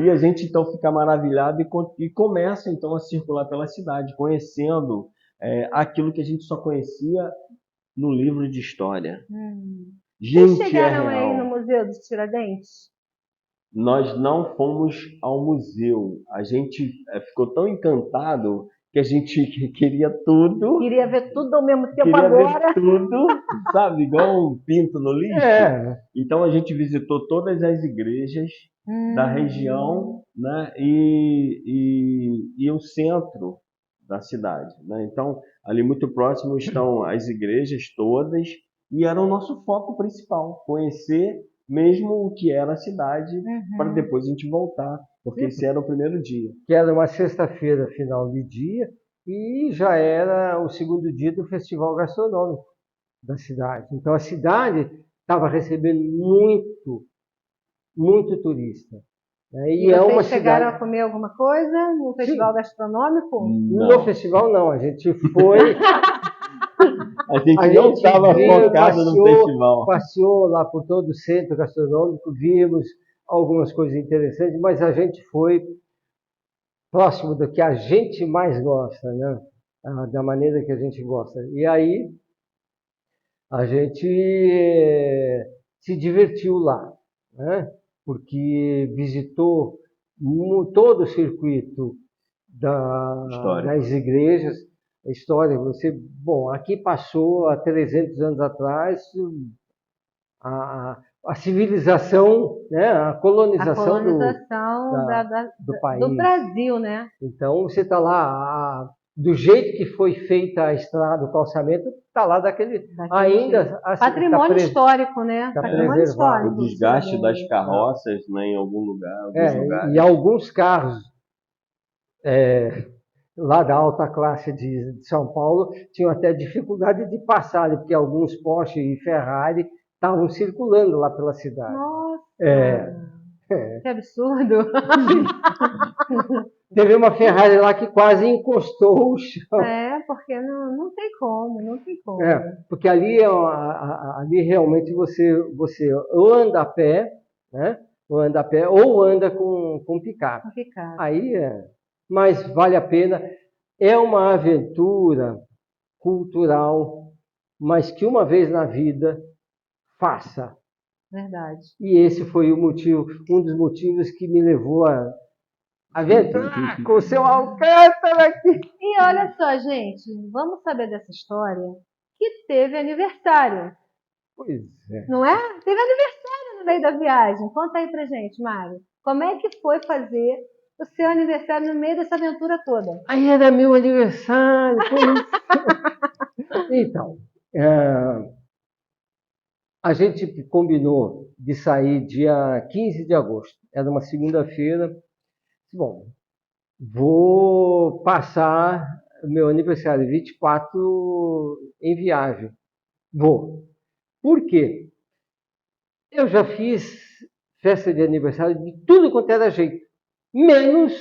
E a gente então fica maravilhado e começa então a circular pela cidade, conhecendo aquilo que a gente só conhecia no livro de história. Gente, vocês chegaram aí no Museu dos Tiradentes? Nós não fomos ao museu. A gente ficou tão encantado que a gente queria tudo. Queria ver tudo ao mesmo tempo queria agora. Ver tudo, sabe? Igual um pinto no lixo. Então a gente visitou todas as igrejas da região, né? E o centro da cidade, né? Então ali muito próximo estão as igrejas todas e era o nosso foco principal, conhecer mesmo o que era a cidade, para depois a gente voltar, porque esse era o primeiro dia. Que era uma sexta-feira, final de dia, e já era o segundo dia do festival gastronômico da cidade. Então a cidade estava recebendo muito turista. E vocês chegaram a comer alguma coisa no festival gastronômico? Não. No festival não, a gente foi... A gente não estava focado no festival. Passeou lá por todo o centro gastronômico, vimos algumas coisas interessantes, mas a gente foi próximo do que a gente mais gosta, né? Da maneira que a gente gosta. E aí a gente se divertiu lá, né? Porque visitou todo o circuito das igrejas. A história, bom, aqui passou há 300 anos atrás a civilização, né, a colonização do país. Do Brasil, né? Então você está lá, do jeito que foi feita a estrada, o calçamento, está lá daquele ainda patrimônio histórico, né? Patrimônio histórico. O desgaste das carroças, né, em algum lugar. E alguns carros lá da alta classe de São Paulo tinham até dificuldade de passar, porque alguns Porsche e Ferrari estavam circulando lá pela cidade. Nossa! Que absurdo! Teve uma Ferrari lá que quase encostou o chão. Porque não tem como. Porque ali realmente você ou anda a pé, né? Ou anda com picape. Aí mas vale a pena. É uma aventura cultural, mas que uma vez na vida faça. Verdade. E esse foi um dos motivos que me levou a aventurar com o seu Alcântara aqui. E olha só, gente, vamos saber dessa história que teve aniversário. Pois é. Não é? Teve aniversário no meio da viagem. Conta aí pra gente, Mário. Como é que foi fazer o seu aniversário no meio dessa aventura toda? Aí era meu aniversário. Então, a gente combinou de sair dia 15 de agosto. Era uma segunda-feira. Bom, vou passar meu aniversário 24 em viagem. Vou. Por quê? Eu já fiz festa de aniversário de tudo quanto era jeito. Menos,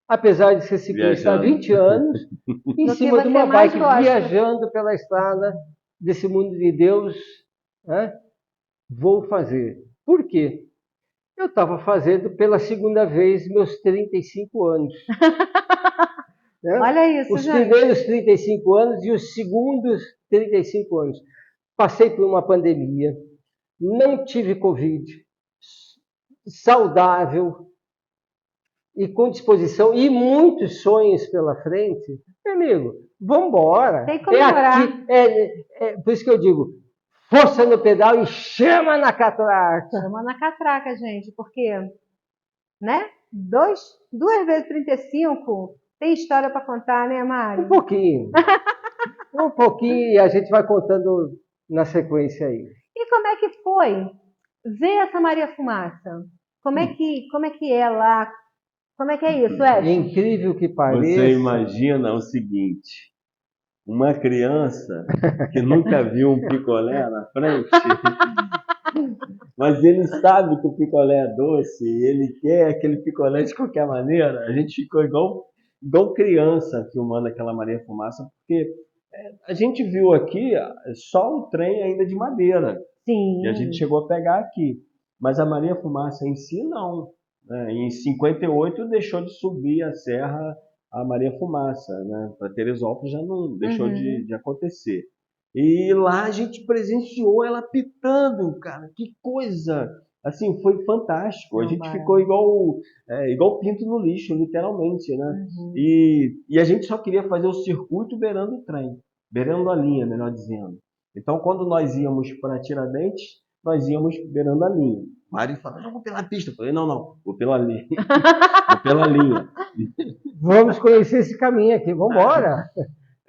apesar de ser ciclista há 20 anos, em Do cima que de uma você mais bike, gosta. viajando pela estrada desse mundo de Deus, né? Vou fazer. Por quê? Eu estava fazendo pela segunda vez meus 35 anos. Né? Olha isso, Os gente. primeiros 35 anos e os segundos 35 anos. Passei por uma pandemia, não tive Covid, saudável e com disposição e muitos sonhos pela frente. Meu amigo, vamos embora. Tem que comemorar. Por isso que eu digo, força no pedal e chama na catraca. Chama na catraca, gente, porque, né? Duas vezes 35 tem história para contar, né, Mário? Um pouquinho. Um pouquinho e a gente vai contando na sequência aí. E como é que foi ver essa Maria Fumaça? Como é que é lá? Como é que é isso, É Edson? incrível que pareça. Você imagina o seguinte, uma criança que nunca viu um picolé na frente, mas ele sabe que o picolé é doce, e ele quer aquele picolé de qualquer maneira. A gente ficou igual criança filmando aquela Maria Fumaça, porque a gente viu aqui só o trem ainda de madeira, Sim. e a gente chegou a pegar aqui. Mas a Maria Fumaça em si, não. Né? Em 58 deixou de subir a serra a Maria Fumaça. Né? Para Teresópolis já não deixou de acontecer. E lá a gente presenciou ela pitando, cara. Que coisa! Assim, foi fantástico. A gente ficou igual pinto no lixo, literalmente, né? E a gente só queria fazer o circuito beirando o trem, beirando a linha, melhor dizendo. Então, quando nós íamos para Tiradentes, nós íamos beirando a linha. Mário falou, não, vou pela pista. Eu falei, não, vou pela linha. Vou pela linha. Vamos conhecer esse caminho aqui, vamos embora.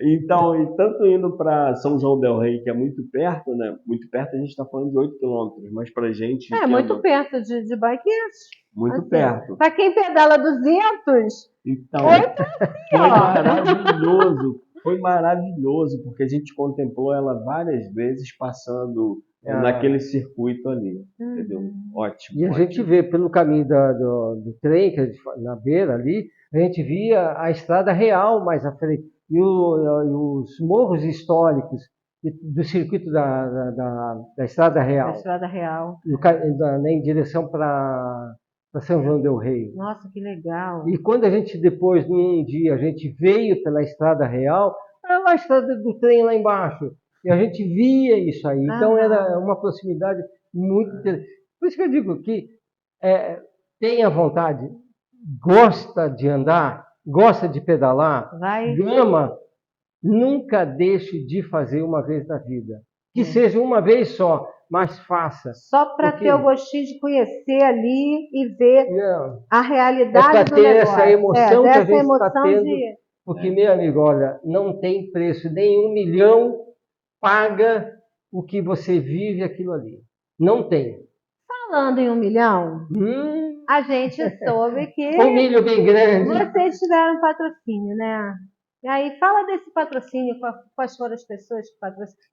Então, e tanto indo para São João del Rei, que é muito perto, né? Muito perto, a gente está falando de 8 quilômetros, mas para gente... É muito perto de bike. Muito assim, perto. Para quem pedala 200, então, 8 foi maravilhoso. Foi maravilhoso, porque a gente contemplou ela várias vezes passando naquele circuito ali. Entendeu? Ótimo. E a gente vê pelo caminho do trem, que na beira ali, a gente via a estrada real mais à frente. E os morros históricos do circuito da Estrada Real. Da Estrada Real. Em direção para São João del Rei. Nossa, que legal. E quando a gente depois, num dia, a gente veio pela Estrada Real, era lá a estrada do trem lá embaixo. E a gente via isso aí. Então era uma proximidade muito interessante. Por isso que eu digo que tenha vontade, gosta de andar, gosta de pedalar, ama, nunca deixe de fazer uma vez na vida. Que seja uma vez só, mas faça. Só para ter o gostinho de conhecer ali e ver a realidade do ter negócio. Essa emoção que a gente está tendo. De... Porque, meu amigo, olha, não tem preço, nem 1 milhão paga o que você vive aquilo ali. Não tem. Falando em 1 milhão, a gente soube que um milho bem grande. Vocês tiveram patrocínio, né? E aí, fala desse patrocínio, quais foram as pessoas que patrocinaram,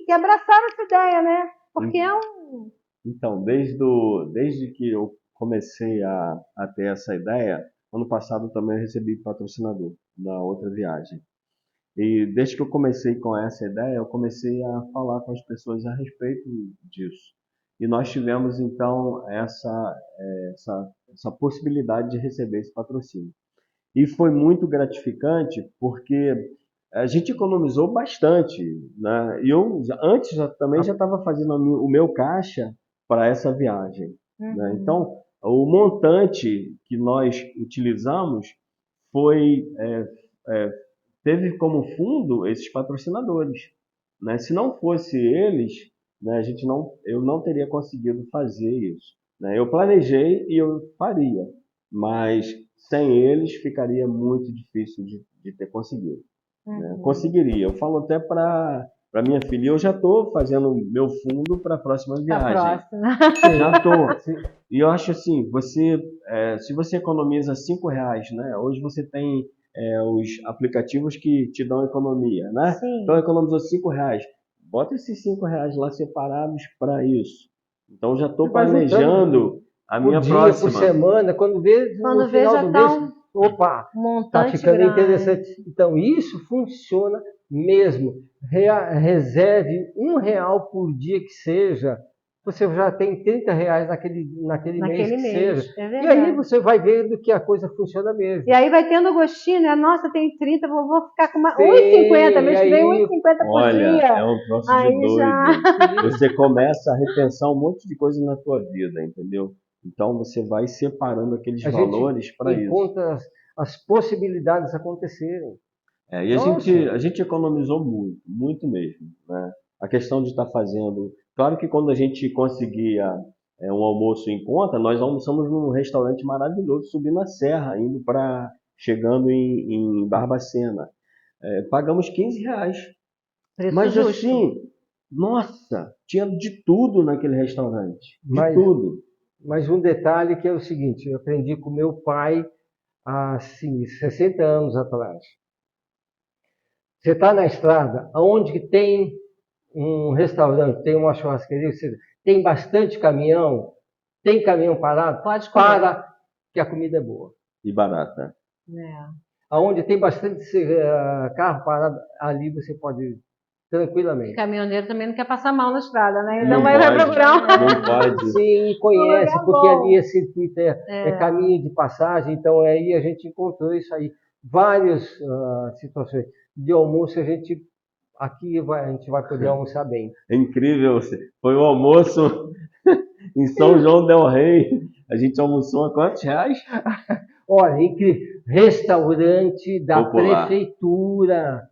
que abraçaram essa ideia, né? Porque é um... Então, desde que eu comecei a ter essa ideia, ano passado também eu recebi patrocinador na outra viagem. E desde que eu comecei com essa ideia, eu comecei a falar com as pessoas a respeito disso. E nós tivemos, então, essa possibilidade de receber esse patrocínio. E foi muito gratificante, porque a gente economizou bastante, né? E eu antes também já estava fazendo o meu caixa para essa viagem. Né? Então, o montante que nós utilizamos teve como fundo esses patrocinadores. Né? Se não fosse eles, né, eu não teria conseguido fazer isso. Né? Eu planejei e eu faria, mas sem eles ficaria muito difícil de ter conseguido. Né? Conseguiria. Eu falo até para minha filha, eu já estou fazendo meu fundo para a próxima viagem. Já estou. E eu acho assim, se você economiza R$5, né? Hoje você tem os aplicativos que te dão economia, né? Sim. Então economizou R$ 5. Bota esses R$ 5 lá separados para isso. Então já estou Você vai planejando a por minha dia, próxima. por semana, quando vê no vê, final já do tá mês, opa, tá montante ficando grande. interessante. Então, isso funciona mesmo. Reserve R$ 1 por dia que seja, você já tem R$ 30 naquele mês que seja. É E verdade. aí você vai vendo que a coisa funciona mesmo. E aí vai tendo gostinho, né? Nossa, tem 30, vou ficar com uma... Sim, 1,50, mês que e vem aí- 1,50 por Olha, dia. é um troço Aí de doido. já... Você começa a repensar um monte de coisa na tua vida, entendeu? Então você vai separando aqueles A gente valores para isso. encontra as possibilidades acontecerem. E a gente economizou muito, muito mesmo, né? A questão de estar fazendo... Claro que quando a gente conseguia um almoço em conta, nós almoçamos num restaurante maravilhoso, subindo a serra, chegando em Barbacena. Pagamos R$ 15. Preço Mas justo. assim, nossa, tinha de tudo naquele restaurante, de tudo. Mas um detalhe que é o seguinte, eu aprendi com meu pai há assim, 60 anos atrás. Você está na estrada, aonde que tem um restaurante, tem uma churrasqueria, tem bastante caminhão, tem caminhão parado, Pode comer. para que a comida é boa. E barata. Aonde tem bastante carro parado, ali você pode ir tranquilamente. O caminhoneiro também não quer passar mal na estrada, né? Não Então vai pode, procurar não pode. Sim, conhece, lugar porque bom. ali é circuito, é caminho de passagem, então aí a gente encontrou isso aí. Várias situações. De almoço a gente vai poder almoçar bem. É incrível, foi o almoço em São João del Rei. A gente almoçou a quantos reais? Olha, incrível. Restaurante da Popular. prefeitura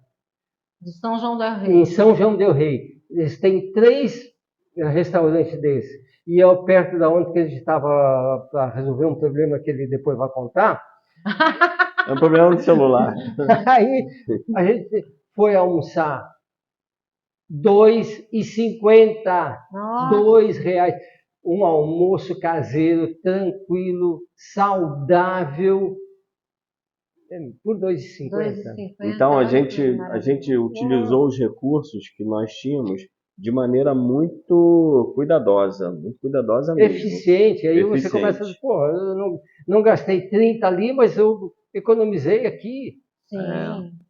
De São João del Rei. em São João del Rei. Eles têm 3 restaurantes desses. E eu perto da onde que a gente estava para resolver um problema que ele depois vai contar. É um problema do celular. Aí a gente foi almoçar R$ 2,50. R$ 2. Um almoço caseiro, tranquilo, saudável, por R$ 2,50. Então a gente utilizou os recursos que nós tínhamos de maneira muito cuidadosa mesmo. Eficiente. Aí você Eficiente. começa a dizer, pô, eu não gastei 30 ali, mas eu economizei aqui. Sim.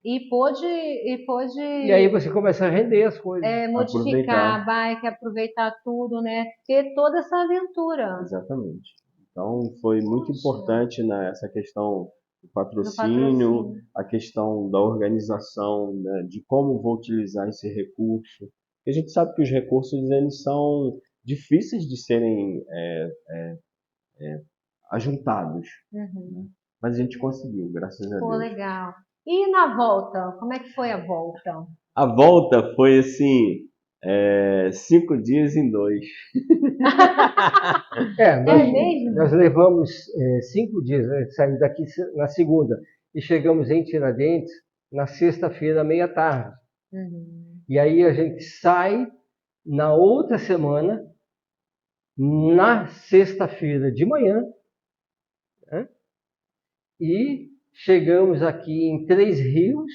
E pôde. E aí você começa a render as coisas. Modificar a bike, aproveitar tudo, né? Ter toda essa aventura. Exatamente. Então foi muito importante essa questão do patrocínio, a questão da organização, né, de como vou utilizar esse recurso. E a gente sabe que os recursos eles são difíceis de serem ajuntados, mas a gente conseguiu, graças a Deus. Pô, legal. E na volta? Como é que foi a volta? A volta foi assim, 5 dias em 2. Mesmo? Nós levamos 5 dias, né? Saímos daqui na segunda e chegamos em Tiradentes na sexta-feira, meia-tarde. E aí a gente sai na outra semana, na sexta-feira de manhã, né? E chegamos aqui em Três Rios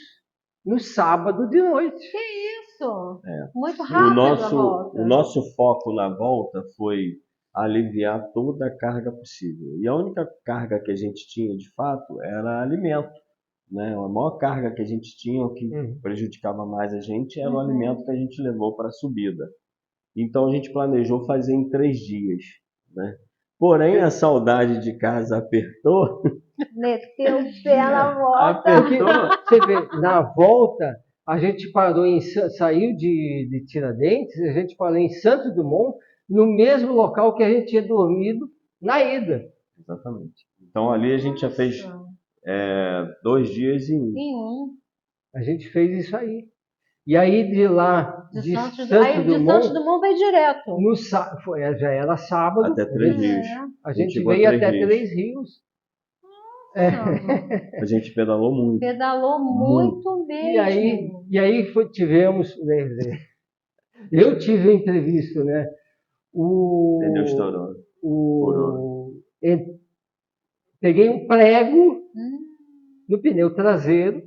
no sábado de noite. Que isso? Muito rápido a volta. O nosso foco na volta foi aliviar toda a carga possível. E a única carga que a gente tinha, de fato, era alimento, né? A maior carga que a gente tinha, o que prejudicava mais a gente, era o alimento que a gente levou para a subida. Então a gente planejou fazer em 3 dias, né? Porém, a saudade de casa apertou. Meteu o pé na volta. Você vê, na volta, a gente parou saiu de Tiradentes, a gente parou em Santos Dumont, no mesmo local que a gente tinha dormido na ida. Exatamente. Então ali a gente já fez 2 dias em 1. A gente fez isso aí. E aí de lá, de Santos Dumont veio direto. Já era sábado. Até Três Rios. A gente veio até Três Rios. A gente pedalou muito. Pedalou muito mesmo. E aí tivemos... Eu tive um imprevisto, né? Pneu estourou. Peguei um prego no pneu traseiro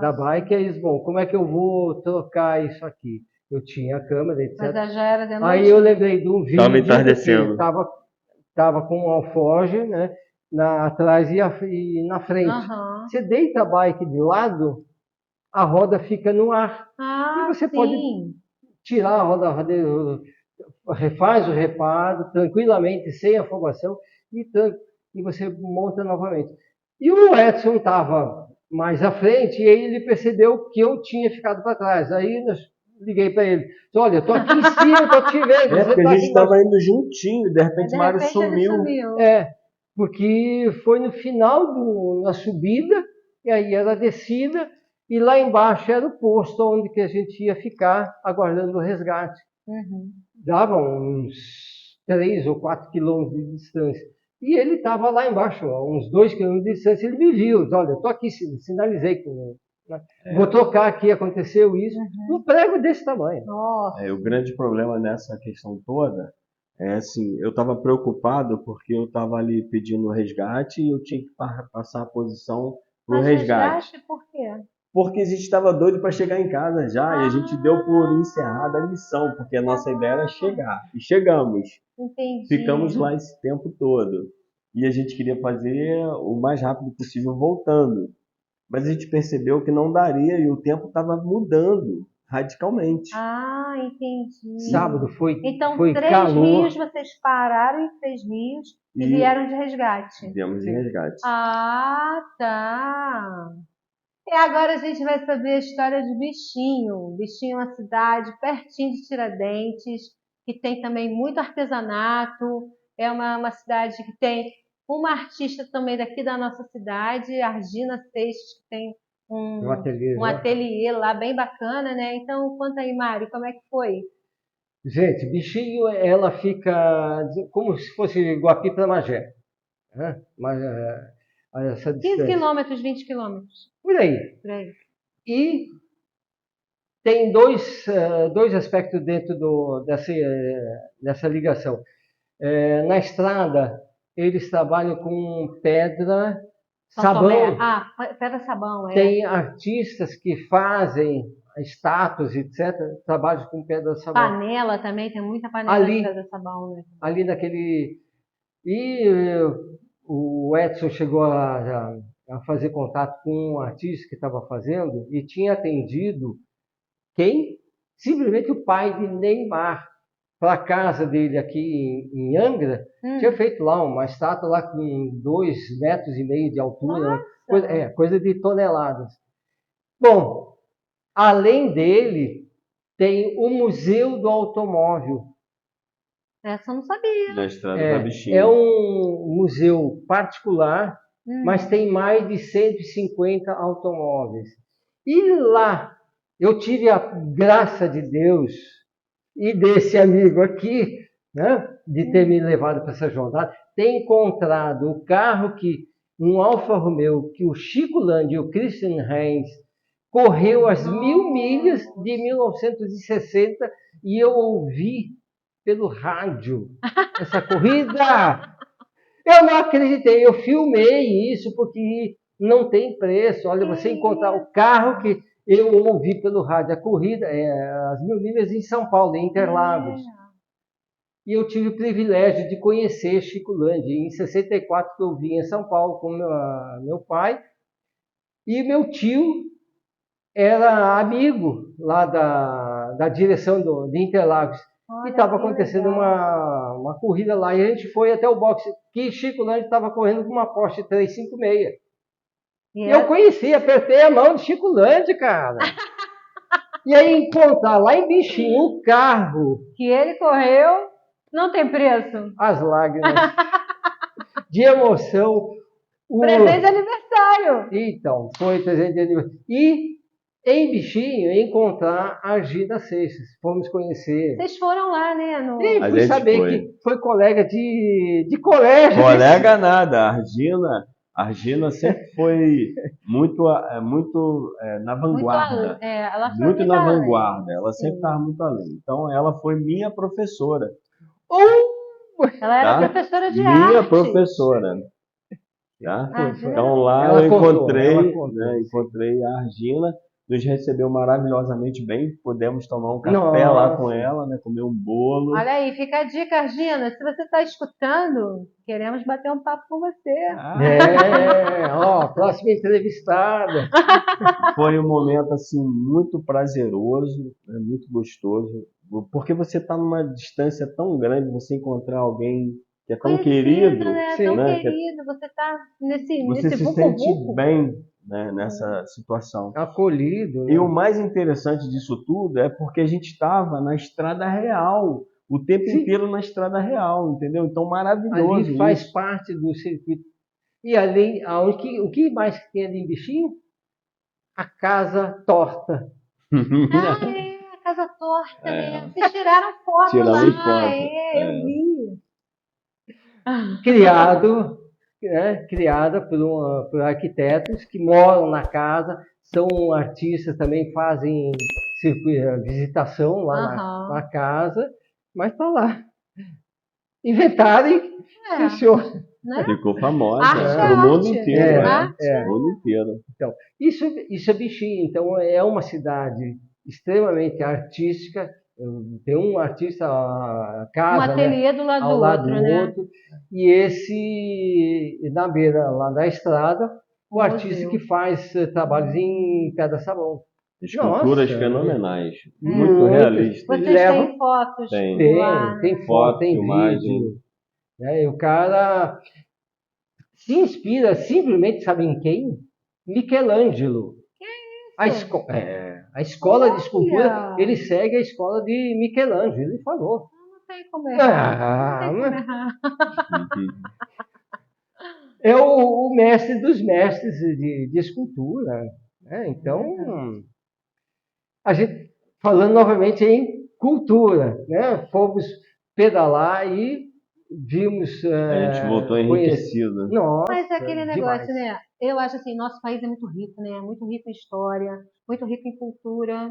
da Nossa. bike. Aí eles, bom, como é que eu vou trocar isso aqui? Eu tinha a câmera, etc. Mas já era de noite? Aí eu lembrei de um Tava vídeo que entardecendo. tava com um alforge, né, atrás e na frente. Aham. Você deita a bike de lado, a roda fica no ar. Ah, E você sim. pode tirar a roda, refaz o reparo tranquilamente, sem afobação, e você monta novamente. E o Edson estava mais à frente e ele percebeu que eu tinha ficado para trás. Aí eu liguei para ele: olha, eu estou aqui em cima, eu estou te vendo. É você porque tá a aqui gente embaixo." estava indo juntinho, e de repente De o Mário repente ele sumiu. sumiu. Porque foi no final da subida, e aí era a descida, e lá embaixo era o posto onde que a gente ia ficar aguardando o resgate. Uhum. Dava uns 3 ou 4 quilômetros de distância. E ele estava lá embaixo, a uns 2 quilômetros de distância. Ele me viu: olha, eu estou aqui, sinalizei. Vou trocar aqui, aconteceu isso. Um prego desse tamanho. Nossa. O grande problema nessa questão toda é assim, eu estava preocupado porque eu estava ali pedindo resgate e eu tinha que passar a posição para o Mas resgate. por quê? Porque a gente estava doido para chegar em casa já e a gente deu por encerrada a missão, porque a nossa ideia era chegar. E chegamos. Entendi. Ficamos lá esse tempo todo. E a gente queria fazer o mais rápido possível voltando. Mas a gente percebeu que não daria e o tempo estava mudando radicalmente. Ah, entendi. Sábado Então, foi 3 calor. rios, vocês pararam em 3 rios e E vieram de resgate. viemos em resgate. Ah, tá. E agora a gente vai saber a história de Bichinho. Bichinho é uma cidade pertinho de Tiradentes, que tem também muito artesanato. É uma cidade que tem uma artista também daqui da nossa cidade, Argina Seixas, que tem No ateliê, um né? ateliê lá bem bacana, né? Então, conta aí, Mário, como é que foi? Gente, Bichinho, ela fica como se fosse Guapi para Magé, né? Mas essa 15 distância. quilômetros, 20 quilômetros, Por aí. por aí. E tem dois aspectos dentro dessa ligação. Na estrada, eles trabalham com pedra, São Tomé. sabão. Ah, pedra sabão, é. Tem artistas que fazem estátuas, etc., trabalham com pedra sabão. Panela também, tem muita panela Ali. de pedra sabão, né? Ali naquele. E o Edson chegou a fazer contato com um artista que estava fazendo e tinha atendido quem? Simplesmente o pai de Neymar, para a casa dele aqui em Angra. Tinha feito lá uma estátua lá com 2,5 metros de altura, coisa de toneladas. Bom, além dele, tem o Museu do Automóvel. Essa eu não sabia. Na estrada da Bichinho. É um museu particular, mas tem mais de 150 automóveis. E lá, eu tive a graça de Deus e desse amigo aqui, né, de ter me levado para essa jornada, ter encontrado o carro um Alfa Romeo, que o Chico Landi e o Christian Heinz correu as 1000 milhas de 1960 e eu ouvi pelo rádio essa corrida. Eu não acreditei, eu filmei isso porque não tem preço. Olha, você encontrar o carro que eu ouvi pelo rádio, a corrida, as 1000 milhas em São Paulo, em Interlagos. E eu tive o privilégio de conhecer Chico Landi. Em 64 que eu vim em São Paulo com meu pai. E meu tio era amigo lá da direção de Interlagos. Olha, e estava que acontecendo legal. uma corrida lá. E a gente foi até o boxe, que Chico Landi estava correndo com uma Porsche 356. E eu conheci, apertei a mão de Chico Landi, cara. E aí encontrar lá em Bichinho um carro. Que ele correu, não tem preço. As lágrimas de emoção. Presente de aniversário. Então, foi presente de aniversário. E em Bichinho, encontrar a Argina Seixas. Fomos conhecer. Vocês foram lá, né? E fui saber que foi colega de colégio. Colega nada, a Argina sempre foi muito na vanguarda. Muito na vanguarda. Ela sempre estava muito além. Então, ela foi minha professora. Ela era professora de arte. Minha professora. Tá? Argina. Então lá Ela eu contou, encontrei, ela contou, né, sim. encontrei a Argina, nos recebeu maravilhosamente bem, pudemos tomar um café lá com Nossa. ela, né, comer um bolo. Olha aí, fica a dica, Argina. Se você está escutando, queremos bater um papo com você. Ó, próxima entrevistada. Foi um momento assim muito prazeroso, né, muito gostoso, porque você está numa distância tão grande, você encontrar alguém que é tão Conhecido, querido, né? Sim. Tão né, querido. Você está você nesse se sente vucu-vucu. bem, né, nessa situação. Acolhido, E o né? mais interessante disso tudo é porque a gente estava na estrada real, o tempo Sim. inteiro na estrada real, entendeu? Então maravilhoso Ali faz isso. parte do circuito. E ali, o que mais tem ali em Bichinho? A casa torta. Ah, é, a casa torta, né? Vocês tiraram foto Tiramos lá, foto. eu vi. Criada por arquitetos que moram na casa, são artistas também, fazem visitação lá Aham. na casa, mas está lá. Inventaram e É, funciona. né? Ficou famosa Arte é para o mundo arte. inteiro, Arte é. o mundo inteiro. Então, isso é Bichinho. Então, é uma cidade extremamente artística. Tem um artista, a Um casa, né, ateliê do lado ao do lado outro, do né? outro. E esse, na beira lá da estrada, o Um artista museu. que faz trabalhos em pedra-sabão. Esculturas Nossa, fenomenais, É. muito realistas. Vocês Leva- têm fotos Tem. lá, né? Tem Foto, foto, tem filmagem. vídeo. Né? E o cara se inspira simplesmente, sabe em quem? Michelangelo. A escola de escultura, Olha! ele segue a escola de Michelangelo, ele falou. Não tem como errar. Não tem como errar. É o mestre dos mestres de escultura. Né? Então, a gente, falando novamente em cultura, né? Fomos pedalar e vimos. A gente voltou enriquecido. Nossa, Mas é aquele demais. negócio, né? Eu acho assim, nosso país é muito rico, né? Muito rico em história, muito rico em cultura.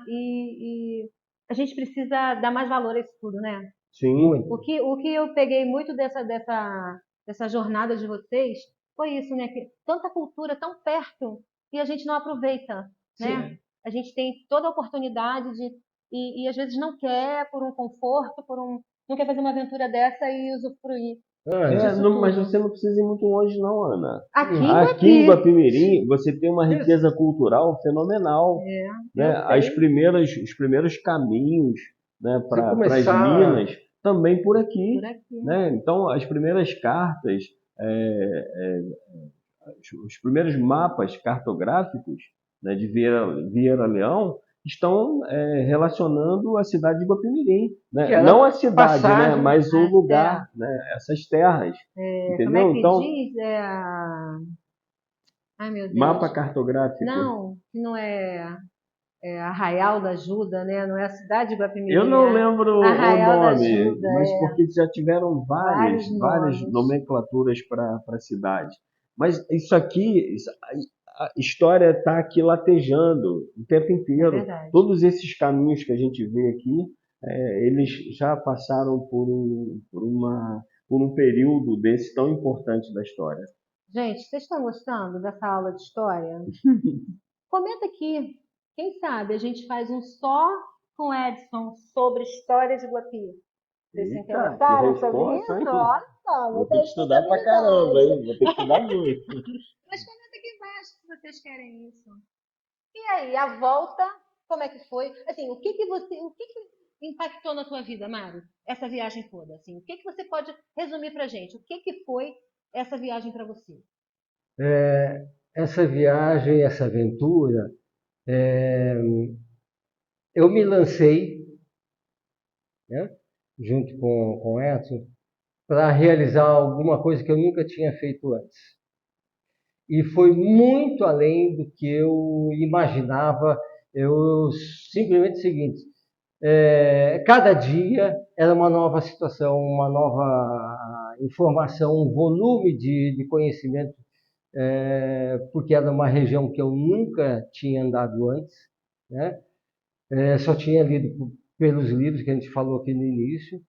E a gente precisa dar mais valor a isso tudo, né? Sim, Muito. O que eu peguei muito dessa jornada de vocês foi isso, né? Que tanta cultura tão perto e a gente não aproveita, né? Sim. A gente tem toda a oportunidade e às vezes não quer por um conforto, não quer fazer uma aventura dessa e usufruir disso mas tudo. você não precisa ir muito longe não, Ana. Aqui em Aqui em Guapi. Guapimirim, você tem uma riqueza cultural fenomenal. Né? Os primeiros caminhos, né, para as começar- minas também por aqui. Por aqui. Né? Então, as primeiras cartas, os primeiros mapas cartográficos, né, de Vieira Leão estão relacionando a cidade de Guapimirim. Né? Que era Não a cidade, passagem, né, mas o as lugar, né, essas terras. Como Entendeu? é que Então, diz? Ai, meu Deus. mapa cartográfico. Não, que não é Arraial da Ajuda, né? Não é a cidade de Guapimirim. Eu não é lembro o Arraial da nome, Ajuda, mas porque já tiveram várias Vários nomes. nomenclaturas para a cidade. Mas isso aqui, a história está aqui latejando o tempo É inteiro. verdade. Todos esses caminhos que a gente vê aqui, eles já passaram por um período desse tão importante da história. Gente, vocês estão gostando dessa aula de história? Comenta aqui. Quem sabe a gente faz um só com o Edson sobre história de Guapi. Vocês se Eita, interessaram que sobre resposta, isso? hein? Olha só, Vou ter que estudar pra caramba, hein? Vou ter que estudar muito. Mas comenta aqui embaixo se vocês querem isso. E aí, a volta, como é que foi? Assim, o que que impactou na tua vida, Mário? Essa viagem toda, assim, o que você pode resumir pra gente? O que foi essa viagem para você? Essa viagem, essa aventura, eu me lancei, né, junto com o Edson, para realizar alguma coisa que eu nunca tinha feito antes. E foi muito além do que eu imaginava. Eu simplesmente o seguinte: cada dia era uma nova situação, uma nova informação, um volume de conhecimento, porque era uma região que eu nunca tinha andado antes, né? Só tinha lido pelos livros que a gente falou aqui no início.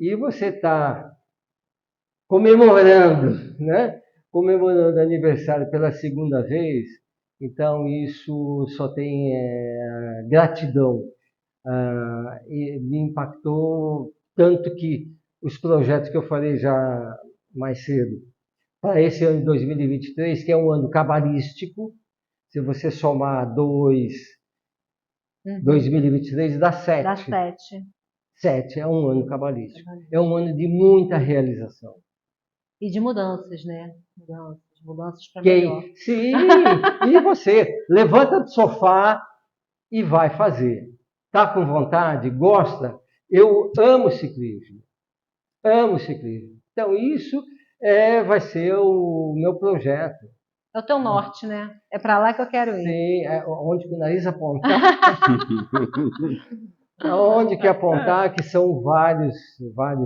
E você está comemorando, né, comemorando aniversário pela segunda vez, então isso só tem gratidão. E me impactou tanto que os projetos que eu falei já mais cedo, para esse ano de 2023, que é um ano cabalístico, se você somar 2023 dá 7. Dá 7. 7 é um ano cabalístico. É um ano de muita realização. E de mudanças, né? Mudanças para melhor. Sim, e você levanta do sofá e vai fazer. Tá com vontade? Gosta? Eu amo ciclismo. Amo ciclismo. Então isso vai ser o meu projeto. É o teu norte, né? É para lá que eu quero ir. Sim, onde o nariz apontar. Onde que apontar, que são vários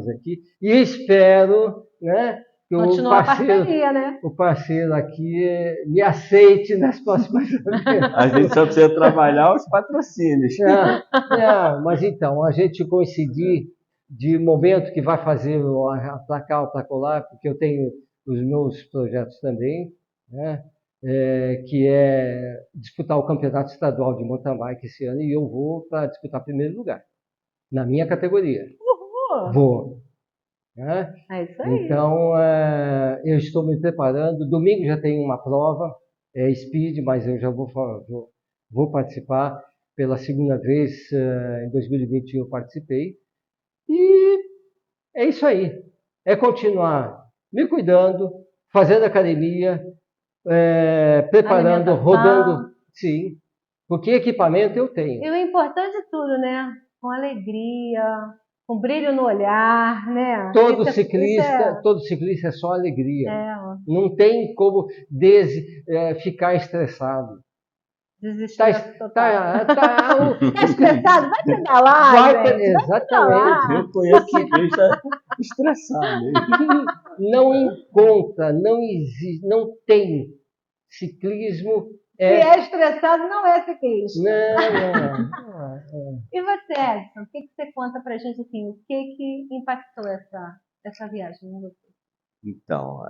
aqui. E espero, né, que Continua a parceria, né? o parceiro aqui me aceite nas próximas vezes. A gente só precisa trabalhar os patrocínios. Mas então, a gente coincidir de momento que vai fazer pra cá ou pra colar, porque eu tenho os meus projetos também, né? Que é disputar o campeonato estadual de mountain bike esse ano, e eu vou para disputar primeiro lugar, na minha categoria. Vou. Né? É isso aí. Então, eu estou me preparando. Domingo já tem uma prova, speed, mas eu já vou participar pela segunda vez. Em 2021 eu participei. E é isso aí. É continuar me cuidando, fazendo academia, preparando, rodando, sim, porque equipamento eu tenho. E o importante de tudo, né? Com alegria, com brilho no olhar, né? Todo ciclista é só alegria. Não tem como ficar estressado. Desesperado total. Tá estressado? Vai pedalar, gente. Exatamente. Eu conheço ciclista estressado. Não encontra, não existe, não tem ciclismo. Se é estressado, não é ciclista. Não. E você, Edson, o que você conta pra gente assim? O que impactou essa viagem em você? Então,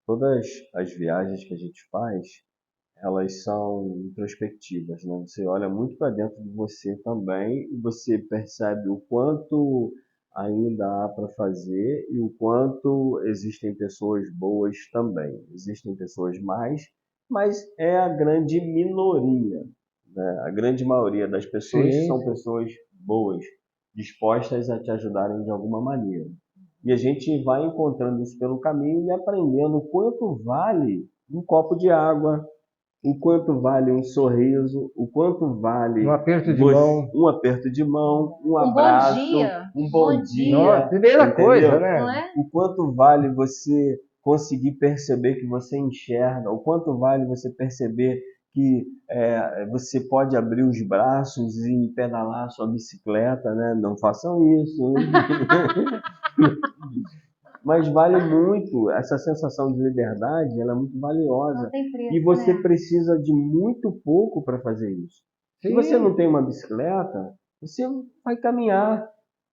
todas as viagens que a gente faz, elas são introspectivas, né? Você olha muito para dentro de você também e você percebe o quanto ainda há para fazer e o quanto existem pessoas boas também. Existem pessoas mais, mas é a grande minoria, né? A grande maioria das pessoas são pessoas boas, dispostas a te ajudarem de alguma maneira. E a gente vai encontrando isso pelo caminho e aprendendo o quanto vale um copo de água, o quanto vale um sorriso, o quanto vale um aperto de mão, um abraço, um bom dia. Primeira entendeu? Coisa, né? Não é? O quanto vale você conseguir perceber que você enxerga, o quanto vale você perceber que você pode abrir os braços e pedalar a sua bicicleta, né? Não façam isso. Mas vale muito, essa sensação de liberdade, ela é muito valiosa. Não tem preço, E você né? precisa de muito pouco para fazer isso. Sim. Se você não tem uma bicicleta, você vai caminhar,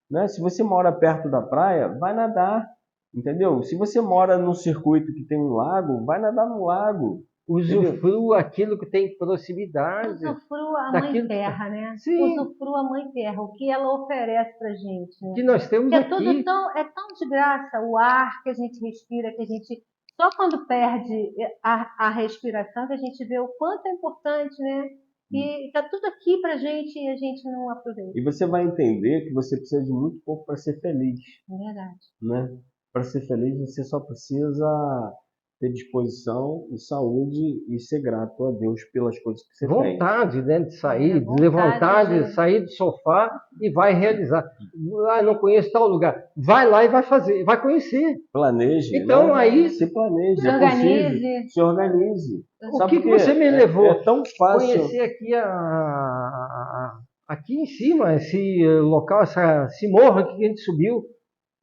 né? Se você mora perto da praia, vai nadar, entendeu? Se você mora num circuito que tem um lago, vai nadar no lago. Usufrua aquilo que tem proximidade. Usufrua a Mãe Terra, né? Sim. Usufrua a Mãe Terra, o que ela oferece pra gente, né? Que nós temos aqui. Tudo tão de graça, o ar que a gente respira, que a gente... Só quando perde a respiração que a gente vê o quanto é importante, né? E está tudo aqui pra gente e a gente não aproveita. E você vai entender que você precisa de muito pouco para ser feliz. É verdade. Né? Para ser feliz, você só precisa ter disposição e saúde e ser grato a Deus pelas coisas que você tem. Vontade, né, de sair, de levantar, de sair do sofá e vai realizar. Não conheço tal lugar. Vai lá e vai fazer, vai conhecer. Planeje. Então, né? aí se planeje, se organize. Se organize. O que você me levou? É tão fácil conhecer aqui em cima, esse local, esse morro aqui que a gente subiu.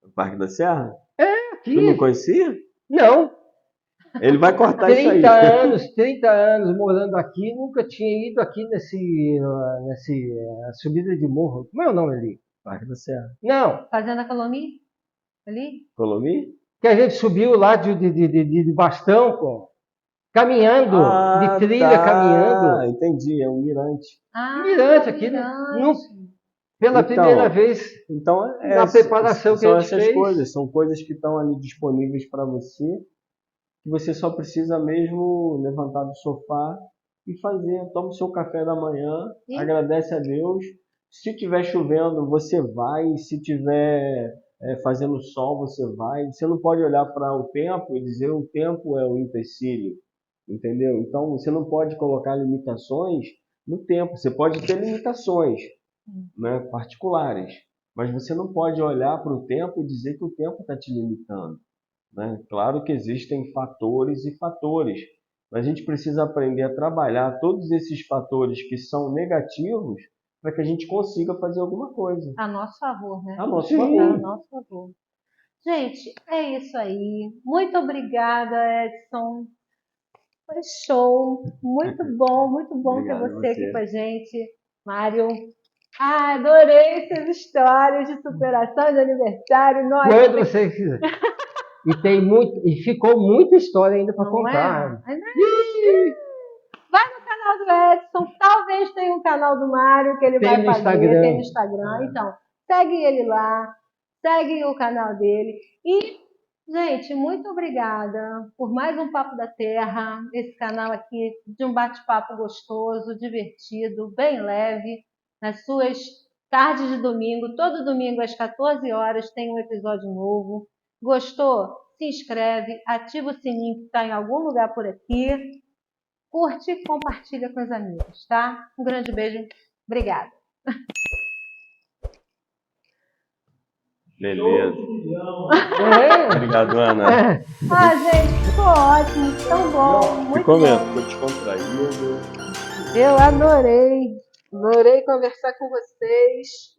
O Parque da Serra? Aqui. Tu não conhecia? Não. Ele vai cortar isso aí. 30 anos morando aqui, nunca tinha ido aqui nesse subida de morro. Como é o nome ali? Parque da Serra. Não. Fazenda Colomi? Ali? Colomi? que a gente subiu lá de bastão, pô, caminhando, de trilha caminhando. Entendi, é um mirante. Mirante aqui, pela primeira vez Então, na preparação que a gente são essas fez. coisas, são coisas que estão ali disponíveis para você, que você só precisa mesmo levantar do sofá e fazer. Toma o seu café da manhã, agradece a Deus. Se estiver chovendo, você vai. Se estiver fazendo sol, você vai. Você não pode olhar para o tempo e dizer o tempo é o empecilho, entendeu? Então, você não pode colocar limitações no tempo. Você pode ter limitações, né, particulares, mas você não pode olhar para o tempo e dizer que o tempo está te limitando, né? Claro que existem fatores e fatores, mas a gente precisa aprender a trabalhar todos esses fatores que são negativos para que a gente consiga fazer alguma coisa. A nosso favor, né? A nosso favor. A nosso favor. Gente, é isso aí. Muito obrigada, Edson. Foi show. Muito bom ter Obrigado você aqui com a gente. Mário. Adorei essas histórias de superação de aniversário. Nossa, Quando você quiser. E ficou muita história ainda para contar. Vai no canal do Edson, talvez tenha um canal do Mário que ele vai fazer, Instagram. tem no Instagram. Então, segue ele lá, segue o canal dele. E, gente, muito obrigada por mais um Papo da Terra, esse canal aqui de um bate-papo gostoso, divertido, bem leve, nas suas tardes de domingo. Todo domingo às 14 horas tem um episódio novo. Gostou? Se inscreve, ativa o sininho que está em algum lugar por aqui. Curte e compartilha com os amigos, tá? Um grande beijo. Obrigada. Beleza. Obrigado, Ana. Gente, ficou ótimo, tão bom. Muito Ficou bom. mesmo, ficou descontraído. Eu adorei conversar com vocês.